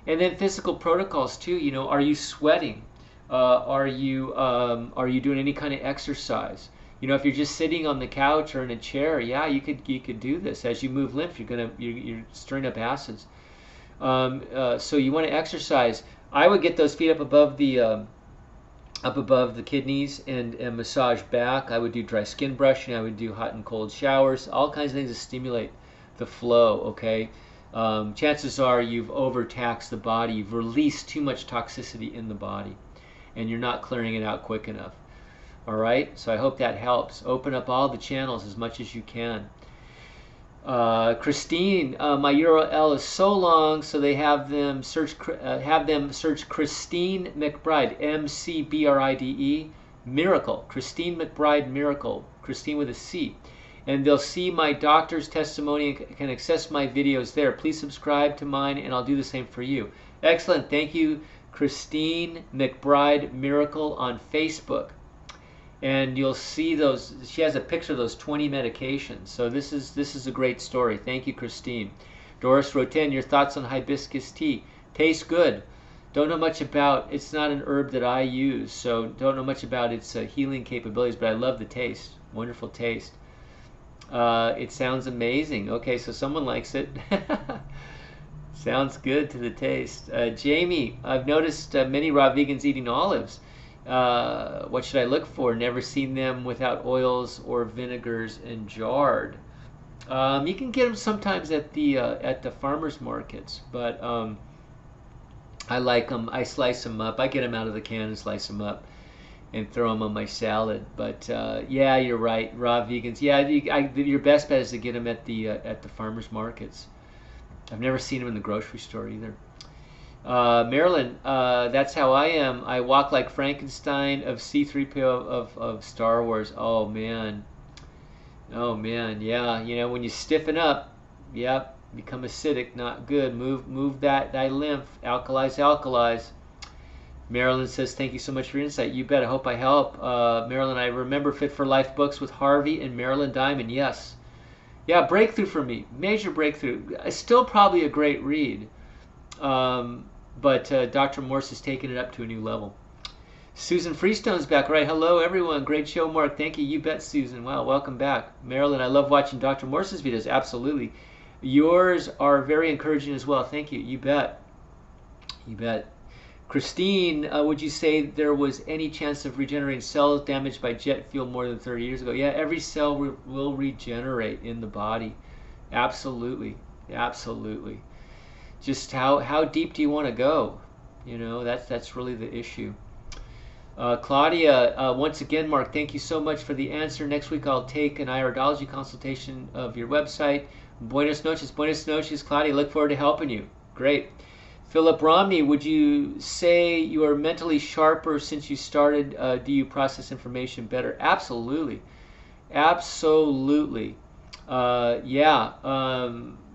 And then physical protocols too. You know, are you sweating? Are you doing any kind of exercise? You know, if you're just sitting on the couch or in a chair, yeah, you could do this. As you move lymph, you're stirring up acids. So you want to exercise. I would get those feet up above the kidneys and massage back. I would do dry skin brushing. I would do hot and cold showers. All kinds of things to stimulate the flow. Okay. Chances are you've overtaxed the body. You've released too much toxicity in the body, and you're not clearing it out quick enough. All right, so I hope that helps. Open up all the channels as much as you can. Christine, my URL is so long, so they have them search Christine McBride, McBride, Miracle, Christine McBride Miracle, Christine with a C, and they'll see my doctor's testimony and can access my videos there. Please subscribe to mine, and I'll do the same for you. Excellent, thank you, Christine McBride Miracle on Facebook. and you'll see those. She has a picture of those 20 medications. So this is a great story. Thank you, Christine. Doris Roten, your thoughts on hibiscus tea? Tastes good. Don't know much about. It's not an herb that I use, so don't know much about its healing capabilities. But I love the taste. Wonderful taste. It sounds amazing. Okay, so someone likes it. Sounds good to the taste. Jamie, I've noticed many raw vegans eating olives. What should I look for? Never seen them without oils or vinegars and jarred. You can get them sometimes at the farmers markets, but I like them. I slice them up. I get them out of the can and slice them up and throw them on my salad. But yeah, you're right. Raw vegans. Yeah, your best bet is to get them at the farmers markets. I've never seen them in the grocery store either. Marilyn, that's how I am. I walk like Frankenstein of C-3PO of Star Wars. Oh man. Oh man, yeah. You know, when you stiffen up, yep, become acidic, not good. Move thy lymph. Alkalize. Marilyn says, thank you so much for your insight. You bet. I hope I help. Marilyn, I remember Fit for Life books with Harvey and Marilyn Diamond. Yes. Yeah, breakthrough for me. Major breakthrough. Still probably a great read. But Dr. Morse has taken it up to a new level. Susan Freestone's back. Right. Hello, everyone. Great show, Mark. Thank you. You bet, Susan. Wow, welcome back. Marilyn, I love watching Dr. Morse's videos. Absolutely. Yours are very encouraging as well. Thank you. You bet. You bet. Christine, would you say there was any chance of regenerating cells damaged by jet fuel more than 30 years ago? Yeah, every cell will regenerate in the body. Absolutely. Absolutely. Just how deep do you want to go? You know, that's really the issue. Claudia, once again, Mark, thank you so much for the answer. Next week I'll take an iridology consultation of your website. Buenas noches, Claudia. Look forward to helping you. Great. Philip Romney, would you say you are mentally sharper since you started? Do you process information better? Absolutely. Absolutely. Yeah,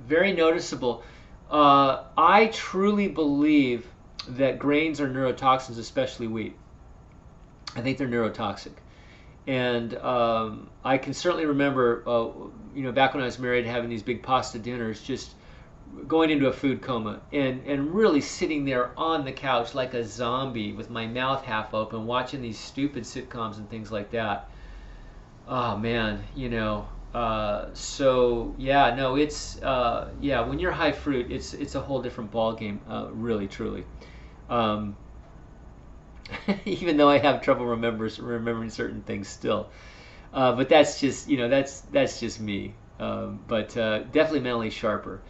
very noticeable. I truly believe that grains are neurotoxins, especially wheat. I think they're neurotoxic. And I can certainly remember, you know, back when I was married, having these big pasta dinners, just going into a food coma and really sitting there on the couch like a zombie with my mouth half open, watching these stupid sitcoms and things like that. Oh man, you know. So yeah, no, it's yeah, when you're high fruit, it's a whole different ball game, really, truly. Even though I have trouble remembering certain things still, but that's just, you know, that's just me. But definitely mentally sharper.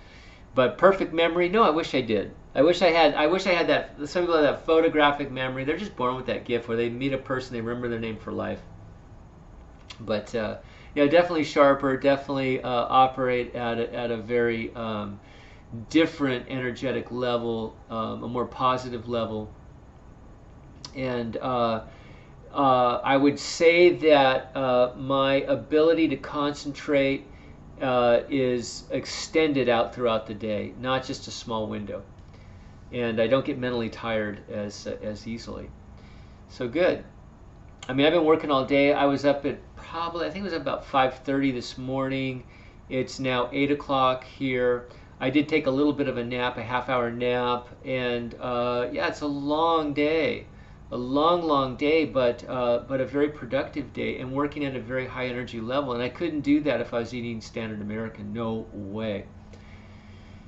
But perfect memory, no, I wish I did. I wish I had that. Some people have that photographic memory. They're just born with that gift where they meet a person, they remember their name for life. But yeah, definitely sharper. Definitely operate at a very different energetic level, a more positive level. And I would say that my ability to concentrate is extended out throughout the day, not just a small window. And I don't get mentally tired as easily. So good. I mean, I've been working all day. I was up at I think it was about 5:30 this morning. It's now 8 o'clock here. I did take a little bit of a nap, a half-hour nap, and yeah, it's a long day. A long day, but a very productive day, and working at a very high energy level. And I couldn't do that if I was eating standard American. No way.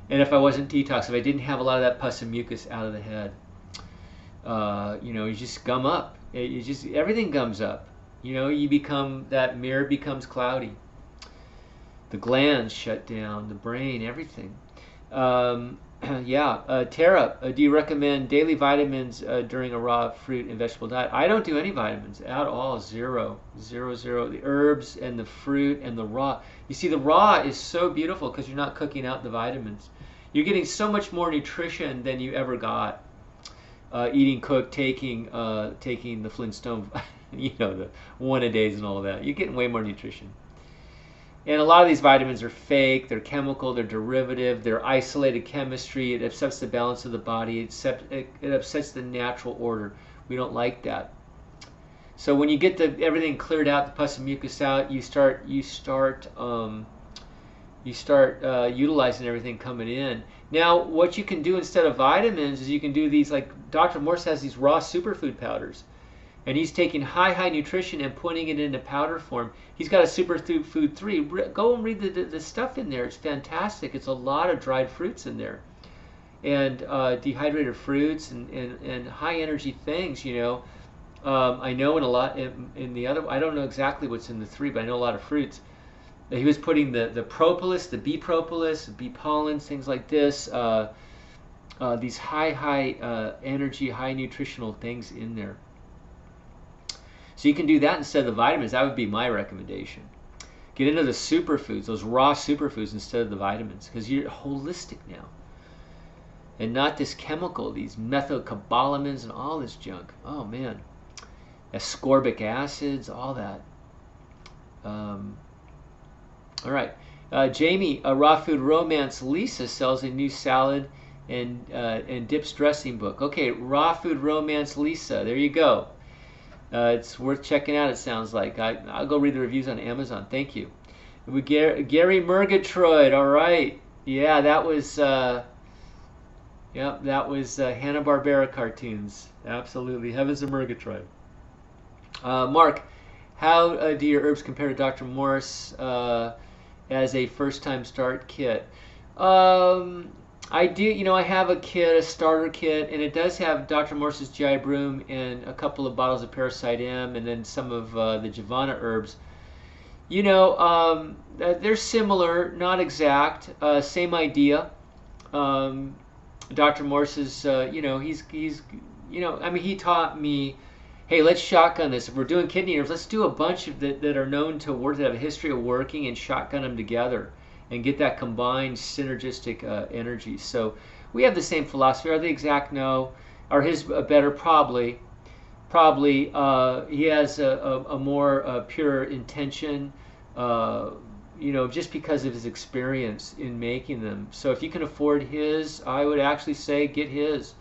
And if I wasn't detox, if I didn't have a lot of that pus and mucus out of the head, you know, you just gum up. Everything gums up. You know, you become, that mirror becomes cloudy. The glands shut down, the brain, everything. Yeah, Tara, do you recommend daily vitamins during a raw fruit and vegetable diet? I don't do any vitamins at all. Zero. The herbs and the fruit and the raw. You see, the raw is so beautiful because you're not cooking out the vitamins. You're getting so much more nutrition than you ever got eating cooked, taking the Flintstone, you know, the one-a-days and all of that. You're getting way more nutrition. And a lot of these vitamins are fake, they're chemical, they're derivative, they're isolated chemistry, it upsets the balance of the body, it upsets the natural order. We don't like that. So when you get everything cleared out, the pus and mucus out, you start utilizing everything coming in. Now, what you can do instead of vitamins is you can do these, like Dr. Morse has these raw superfood powders. And he's taking high nutrition and putting it into powder form. He's got a Superfood 3. Go and read the stuff in there. It's fantastic. It's a lot of dried fruits in there. And dehydrated fruits and high energy things, you know. I know in a lot, in the other, I don't know exactly what's in the 3, but I know a lot of fruits. He was putting the propolis, the bee propolis, bee pollens, things like this. These high energy, high nutritional things in there. So you can do that instead of the vitamins. That would be my recommendation. Get into the superfoods, those raw superfoods instead of the vitamins, because you're holistic now. And not this chemical, these methylcobalamins and all this junk. Oh man. Ascorbic acids, all that. All right. Jamie, Raw Food Romance Lisa sells a new salad and dips dressing book. Okay, Raw Food Romance Lisa. There you go. It's worth checking out, it sounds like. I'll go read the reviews on Amazon. Thank you. Gary Murgatroyd. All right. Yeah, that was Hanna-Barbera cartoons. Absolutely. Heavens of Murgatroyd. Mark, how do your herbs compare to Dr. Morse as a first-time start kit? I do, you know, I have a kit, a starter kit, and it does have Dr. Morse's GI Broom and a couple of bottles of Parasite M and then some of the Javana herbs. You know, they're similar, not exact, same idea. Dr. Morse's, you know, he's, you know, I mean, he taught me, hey, let's shotgun this. If we're doing kidney herbs, let's do a bunch of that are known to work, that have a history of working, and shotgun them together and get that combined synergistic energy. So we have the same philosophy. Are they exact? No. Are his better? Probably. Probably. He has a more pure intention, you know, just because of his experience in making them. So if you can afford his, I would actually say get his.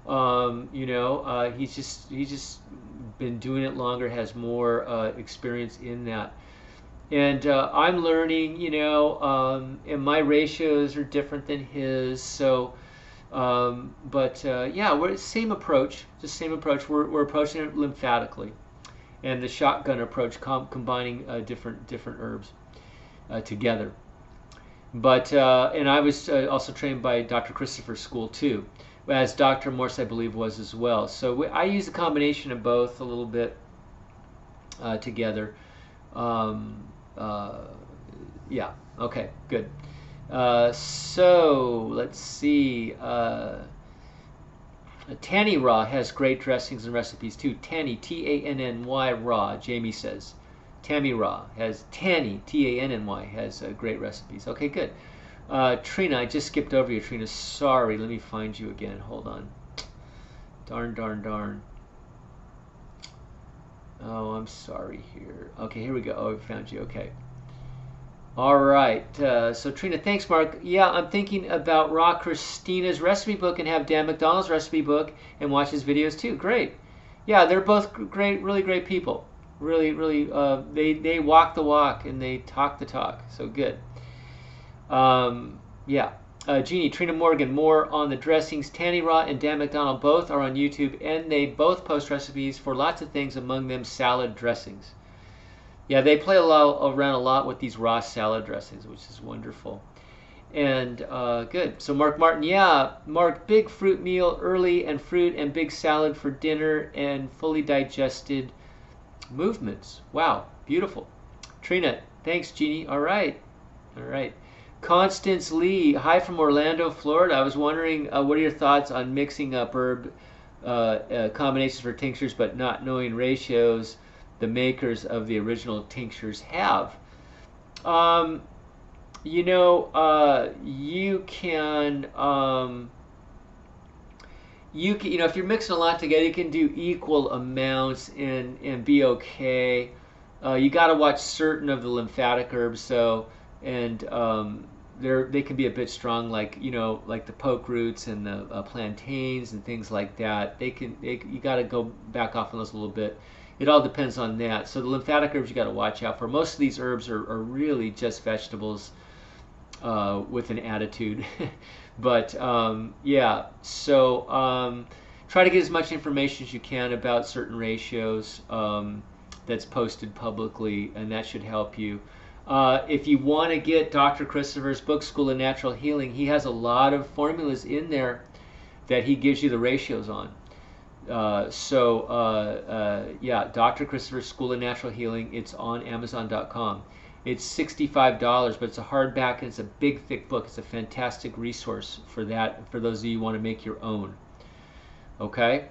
You know, he's just been doing it longer, has more experience in that. And I'm learning, you know, and my ratios are different than his. So, yeah, we're same approach, just same approach. We're approaching it lymphatically, and the shotgun approach, combining different herbs together. But and I was also trained by Dr. Christopher's school too, as Dr. Morse I believe was as well. So I use a combination of both a little bit together. Yeah, okay, good. So let's see. Tanny Raw has great dressings and recipes too. Tanny, T-A-N-N-Y Raw, Jamie says. Tammy Raw has, Tanny, T-A-N-N-Y, has great recipes. Okay, good. Trina, I just skipped over you, Trina. Sorry, let me find you again. Hold on. Darn. Oh, I'm sorry here. Okay, here we go. Oh, I found you. Okay. All right. So, Trina, thanks, Mark. Yeah, I'm thinking about Raw Christina's recipe book and have Dan McDonald's recipe book and watch his videos too. Great. Yeah, they're both great, really great people. Really, they walk the walk and they talk the talk. So good. Yeah. Jeannie, Trina Morgan, more on the dressings. Tanny Raw and Dan McDonald both are on YouTube, and they both post recipes for lots of things, among them salad dressings. Yeah, they play around a lot with these raw salad dressings, which is wonderful. And good. So Mark Martin, yeah, Mark, big fruit meal early and fruit and big salad for dinner and fully digested movements. Wow, beautiful. Trina, thanks, Jeannie. All right. Constance Lee, hi from Orlando, Florida. I was wondering, what are your thoughts on mixing up herb combinations for tinctures but not knowing ratios the makers of the original tinctures have? You know, you can, you know, if you're mixing a lot together, you can do equal amounts and be okay. You got to watch certain of the lymphatic herbs, so, and they can be a bit strong, like, you know, like the poke roots and the plantains and things like that. You got to go back off on those a little bit. It all depends on that. So the lymphatic herbs you got to watch out for. Most of these herbs are really just vegetables with an attitude. But yeah, so try to get as much information as you can about certain ratios that's posted publicly, and that should help you. If you want to get Dr. Christopher's book, School of Natural Healing, he has a lot of formulas in there that he gives you the ratios on. Yeah, Dr. Christopher's School of Natural Healing, it's on Amazon.com. It's $65, but it's a hardback and it's a big, thick book. It's a fantastic resource for that, for those of you who want to make your own. Okay?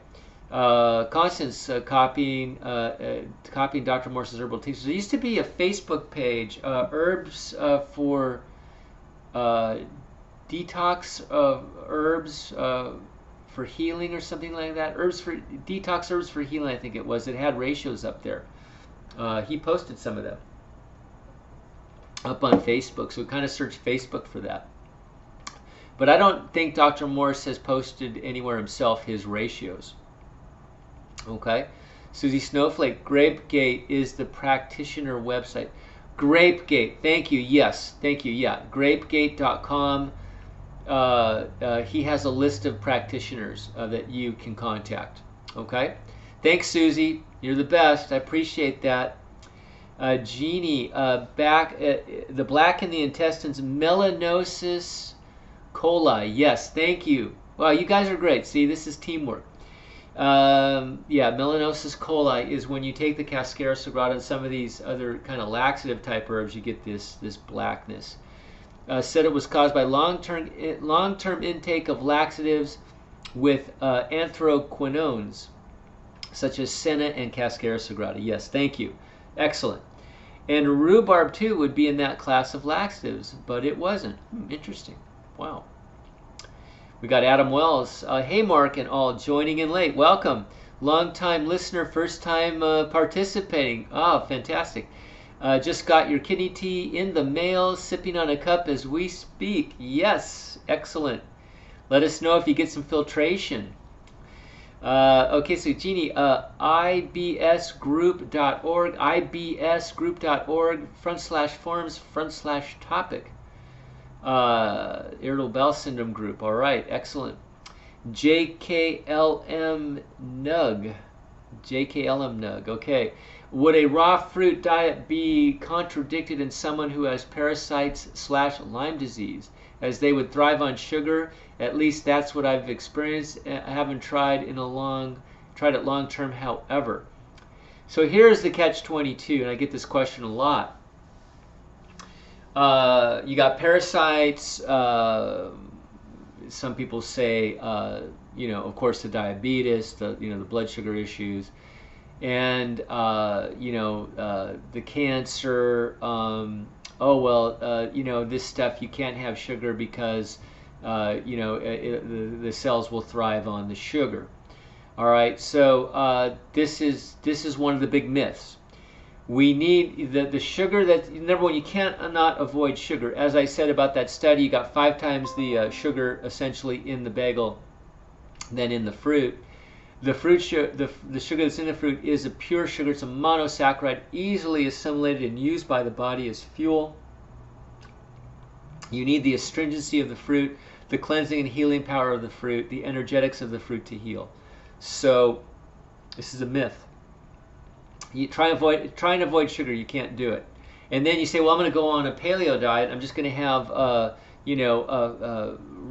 Constance, copying Dr. Morse's herbal teachings. There used to be a Facebook page, herbs for detox herbs for healing or something like that. Detox herbs for healing, I think it was. It had ratios up there. He posted some of them up on Facebook, so kind of search Facebook for that. But I don't think Dr. Morse has posted anywhere himself his ratios. Okay, Susie Snowflake, Grapegate is the practitioner website. Grapegate, thank you. Yes, thank you. Yeah, grapegate.com. He has a list of practitioners that you can contact. Okay, thanks, Susie. You're the best. I appreciate that. Jeannie, the black in the intestines, melanosis coli. Yes, thank you. Wow, you guys are great. See, this is teamwork. Yeah, melanosis coli is when you take the Cascara sagrada and some of these other kind of laxative type herbs, you get this blackness. Said it was caused by long-term intake of laxatives with anthraquinones, such as senna and Cascara sagrada. Yes, thank you. Excellent. And rhubarb too would be in that class of laxatives, but it wasn't. Interesting. Wow. We got Adam Wells. Hey, Mark and all, joining in late. Welcome. Long-time listener, first-time participating. Oh, fantastic. Just got your kidney tea in the mail, sipping on a cup as we speak. Yes, excellent. Let us know if you get some filtration. Okay, so Jeannie, ibsgroup.org, ibsgroup.org/forums/topic. Irritable bowel syndrome group. All right, excellent. JKLM Nug. Okay. Would a raw fruit diet be contradicted in someone who has parasites/Lyme disease, as they would thrive on sugar? At least that's what I've experienced. I haven't tried it long term, however. So here's the catch-22, and I get this question a lot. You got parasites. Some people say, of course, the diabetes, the blood sugar issues, and the cancer. This stuff, you can't have sugar because the cells will thrive on the sugar. All right, so this is one of the big myths. We need the sugar. That number one, you can't not avoid sugar. As I said about that study, you got 5 times the sugar essentially in the bagel than in the fruit. The sugar that's in the fruit is a pure sugar. It's a monosaccharide, easily assimilated and used by the body as fuel. You need the astringency of the fruit, the cleansing and healing power of the fruit, the energetics of the fruit to heal. So this is a myth. You try and avoid sugar, you can't do it. And then you say, well, I'm going to go on a paleo diet. I'm just going to have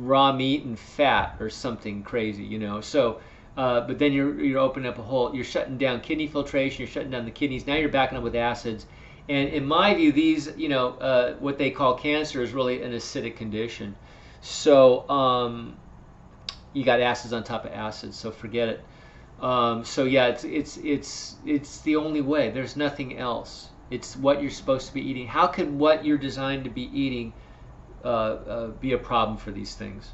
raw meat and fat or something crazy, So, but then you're opening up a hole. You're shutting down kidney filtration. You're shutting down the kidneys. Now you're backing up with acids. And in my view, these, what they call cancer is really an acidic condition. So you got acids on top of acids. So forget it. So yeah, it's the only way. There's nothing else. It's what you're supposed to be eating. How could what you're designed to be eating be a problem for these things?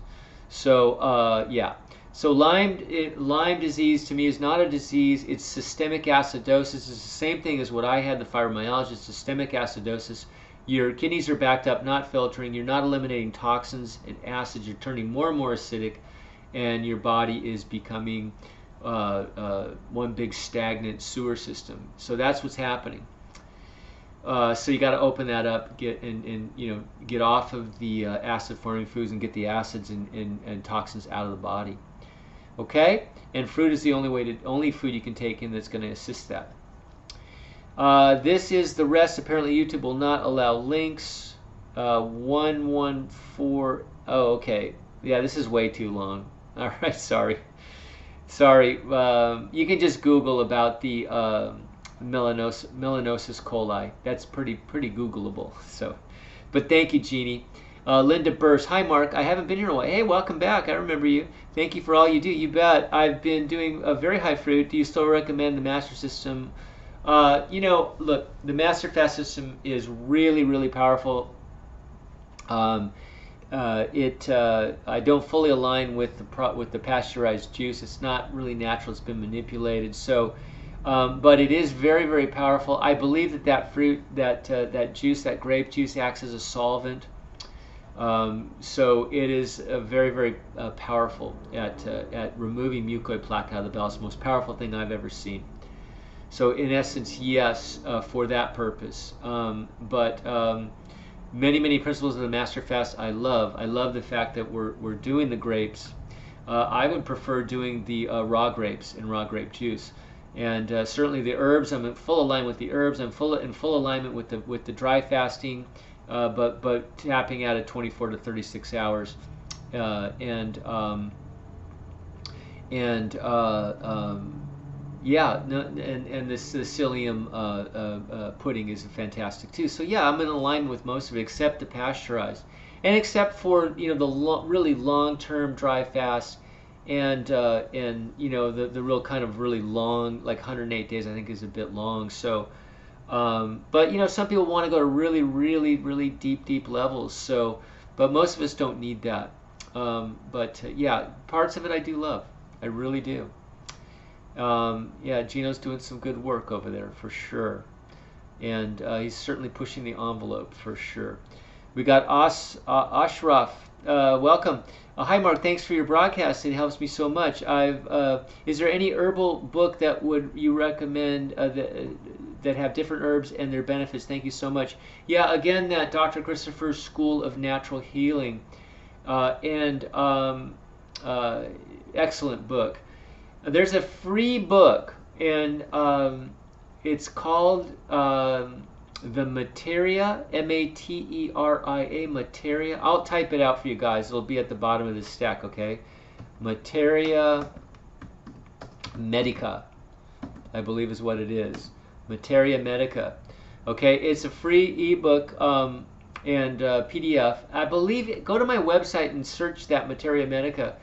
So yeah. So Lyme disease to me is not a disease. It's systemic acidosis. It's the same thing as what I had, the fibromyalgia. Systemic acidosis. Your kidneys are backed up, not filtering. You're not eliminating toxins and acids. You're turning more and more acidic, and your body is becoming one big stagnant sewer system. So that's what's happening. So you got to open that up, get off of the acid-forming foods and get the acids and toxins out of the body. Okay, and fruit is the only food you can take in that's going to assist that. This is the rest. Apparently, YouTube will not allow links. 114. Oh, okay. Yeah, this is way too long. All right, sorry. You can just Google about the melanosis coli. That's pretty Googleable. So, but thank you, Jeannie. Linda Burst. Hi, Mark. I haven't been here in a while. Hey, welcome back. I remember you. Thank you for all you do. You bet. I've been doing a very high fruit. Do you still recommend the Master System? Look, the Master Fast System is really powerful. I don't fully align with the pasteurized juice. It's not really natural. It's been manipulated. So, but it is very powerful. I believe that fruit, that juice, that grape juice, acts as a solvent. So it is very powerful at removing mucoid plaque out of the bowel. It's the most powerful thing I've ever seen. So in essence, yes, for that purpose. Many principles of the Master Fast I love. I love the fact that we're doing the grapes. I would prefer doing the raw grapes and raw grape juice. And certainly the herbs, I'm in full alignment with the herbs. I'm in full alignment with the dry fasting, but tapping out at 24 to 36 hours. And this psyllium pudding is fantastic too. So yeah, I'm in alignment with most of it, except the pasteurized, and except for the really long-term dry fast, and the real kind of really long, like 108 days, I think is a bit long. So, but some people want to go to really deep levels. So, but most of us don't need that. Yeah, parts of it I do love. I really do. Yeah, Gino's doing some good work over there for sure, and he's certainly pushing the envelope for sure. We got Ashraf. Welcome. Hi, Mark. Thanks for your broadcast. It helps me so much. Is there any herbal book that you recommend that have different herbs and their benefits? Thank you so much. Yeah, again, that Dr. Christopher's School of Natural Healing, excellent book. There's a free book, and it's called The Materia, Materia, Materia. I'll type it out for you guys. It'll be at the bottom of the stack, okay? Materia Medica, I believe is what it is. Materia Medica. Okay, it's a free ebook and PDF. I believe, go to my website and search that Materia Medica.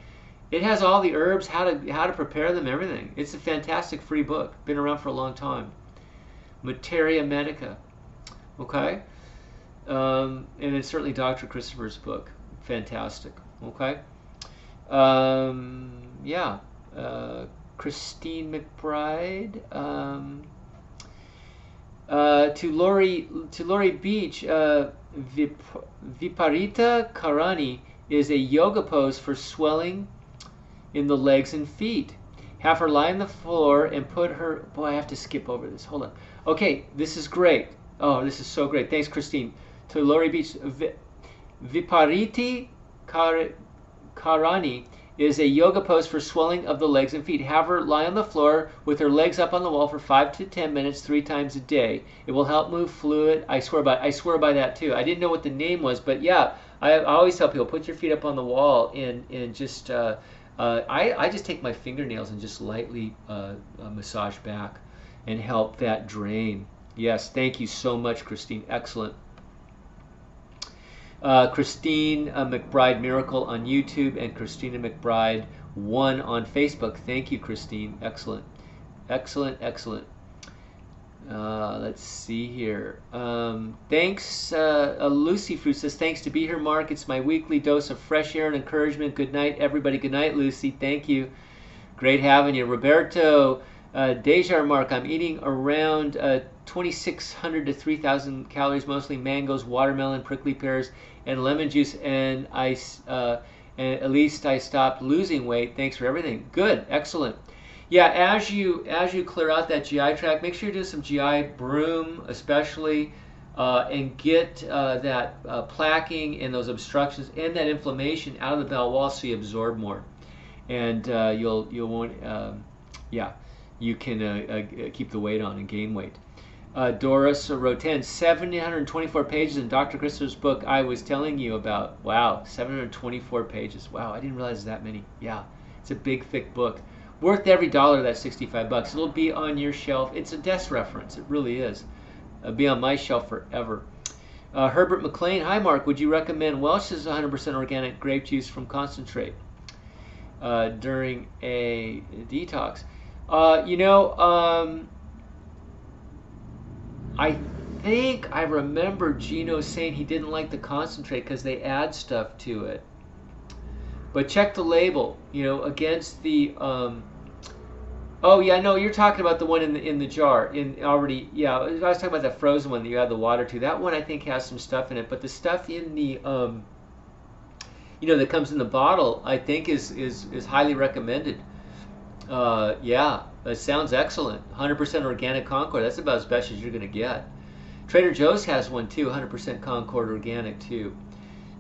It has all the herbs, how to prepare them, everything. It's a fantastic free book. Been around for a long time. Materia Medica. Okay? And it's certainly Dr. Christopher's book. Fantastic. Okay? Yeah. Christine McBride. To Lori Beach, Viparita Karani is a yoga pose for swelling in the legs and feet. Have her lie on the floor and put her... Boy, I have to skip over this. Hold on. Okay, this is great. Oh, this is so great. Thanks, Christine. To Lori Beach, Vipariti Karani is a yoga pose for swelling of the legs and feet. Have her lie on the floor with her legs up on the wall for 5 to 10 minutes, 3 times a day. It will help move fluid. I swear by that too. I didn't know what the name was, but yeah, I always tell people, put your feet up on the wall and just... I just take my fingernails and just lightly massage back and help that drain. Yes, thank you so much, Christine. Excellent. Christine McBride Miracle on YouTube and Christina McBride 1 on Facebook. Thank you, Christine. Excellent. Excellent. Let's see here. Thanks. Lucy Fruit says, thanks to be here, Mark. It's my weekly dose of fresh air and encouragement. Good night, everybody. Good night, Lucy. Thank you. Great having you. Roberto Dejar, Mark, I'm eating around 2,600 to 3,000 calories, mostly mangoes, watermelon, prickly pears, and lemon juice, and at least I stopped losing weight. Thanks for everything. Good. Excellent. Yeah, as you clear out that GI tract, make sure you do some GI broom, especially, and get that plaquing and those obstructions and that inflammation out of the bowel wall, so you absorb more, and you'll won't yeah, you can keep the weight on and gain weight. Doris Roten, 724 pages in Dr. Christopher's book I was telling you about. Wow, 724 pages. Wow, I didn't realize that many. Yeah, it's a big, thick book. Worth every dollar of that $65. It'll be on your shelf. It's a desk reference. It really is. It'll be on my shelf forever. Herbert McLean, hi Mark, would you recommend Welch's 100% organic grape juice from concentrate during a detox? I think I remember Gino saying he didn't like the concentrate because they add stuff to it. But check the label, against the. Oh yeah, no, you're talking about the one in the jar. Yeah, I was talking about the frozen one that you add the water to. That one I think has some stuff in it, but the stuff in the that comes in the bottle, I think is highly recommended. Yeah, that sounds excellent. 100% organic Concord. That's about as best as you're going to get. Trader Joe's has one too, 100% Concord organic too.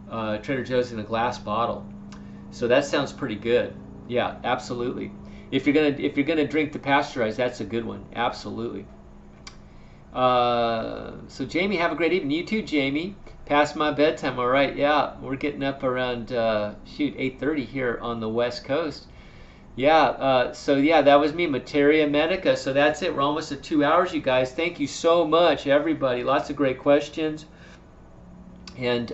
Trader Joe's in a glass bottle. So that sounds pretty good. Yeah, absolutely. If you're gonna drink the pasteurized, that's a good one. Absolutely. So Jamie, have a great evening. You too, Jamie. Past my bedtime. All right. Yeah, we're getting up around 8:30 here on the West Coast. Yeah, so yeah, that was me, Materia Medica. So that's it. We're almost at 2 hours, you guys. Thank you so much, everybody. Lots of great questions. And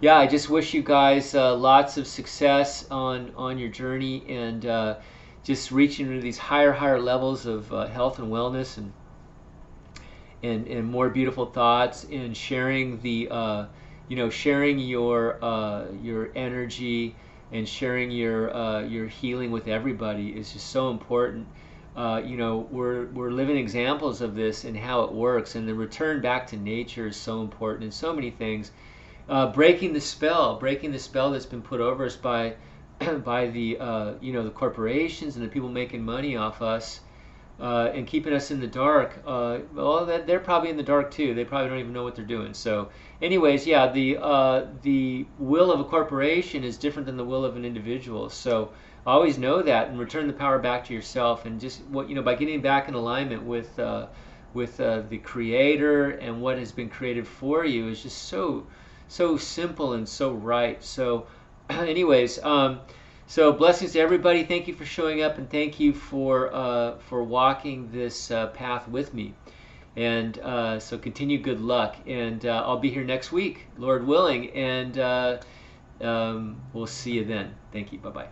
yeah, I just wish you guys lots of success on your journey, and just reaching into these higher levels of health and wellness, and more beautiful thoughts, and sharing the sharing your energy, and sharing your healing with everybody is just so important. We're living examples of this and how it works, and the return back to nature is so important in so many things. Breaking the spell that's been put over us by the the corporations and the people making money off us, and keeping us in the dark. Well, they're probably in the dark too. They probably don't even know what they're doing. So, anyways, yeah, the will of a corporation is different than the will of an individual. So always know that, and return the power back to yourself. And just by getting back in alignment with the Creator and what has been created for you is just so simple and so right. So, anyways. So blessings to everybody. Thank you for showing up, and thank you for walking this path with me. And so continue good luck. And I'll be here next week, Lord willing. And we'll see you then. Thank you. Bye-bye.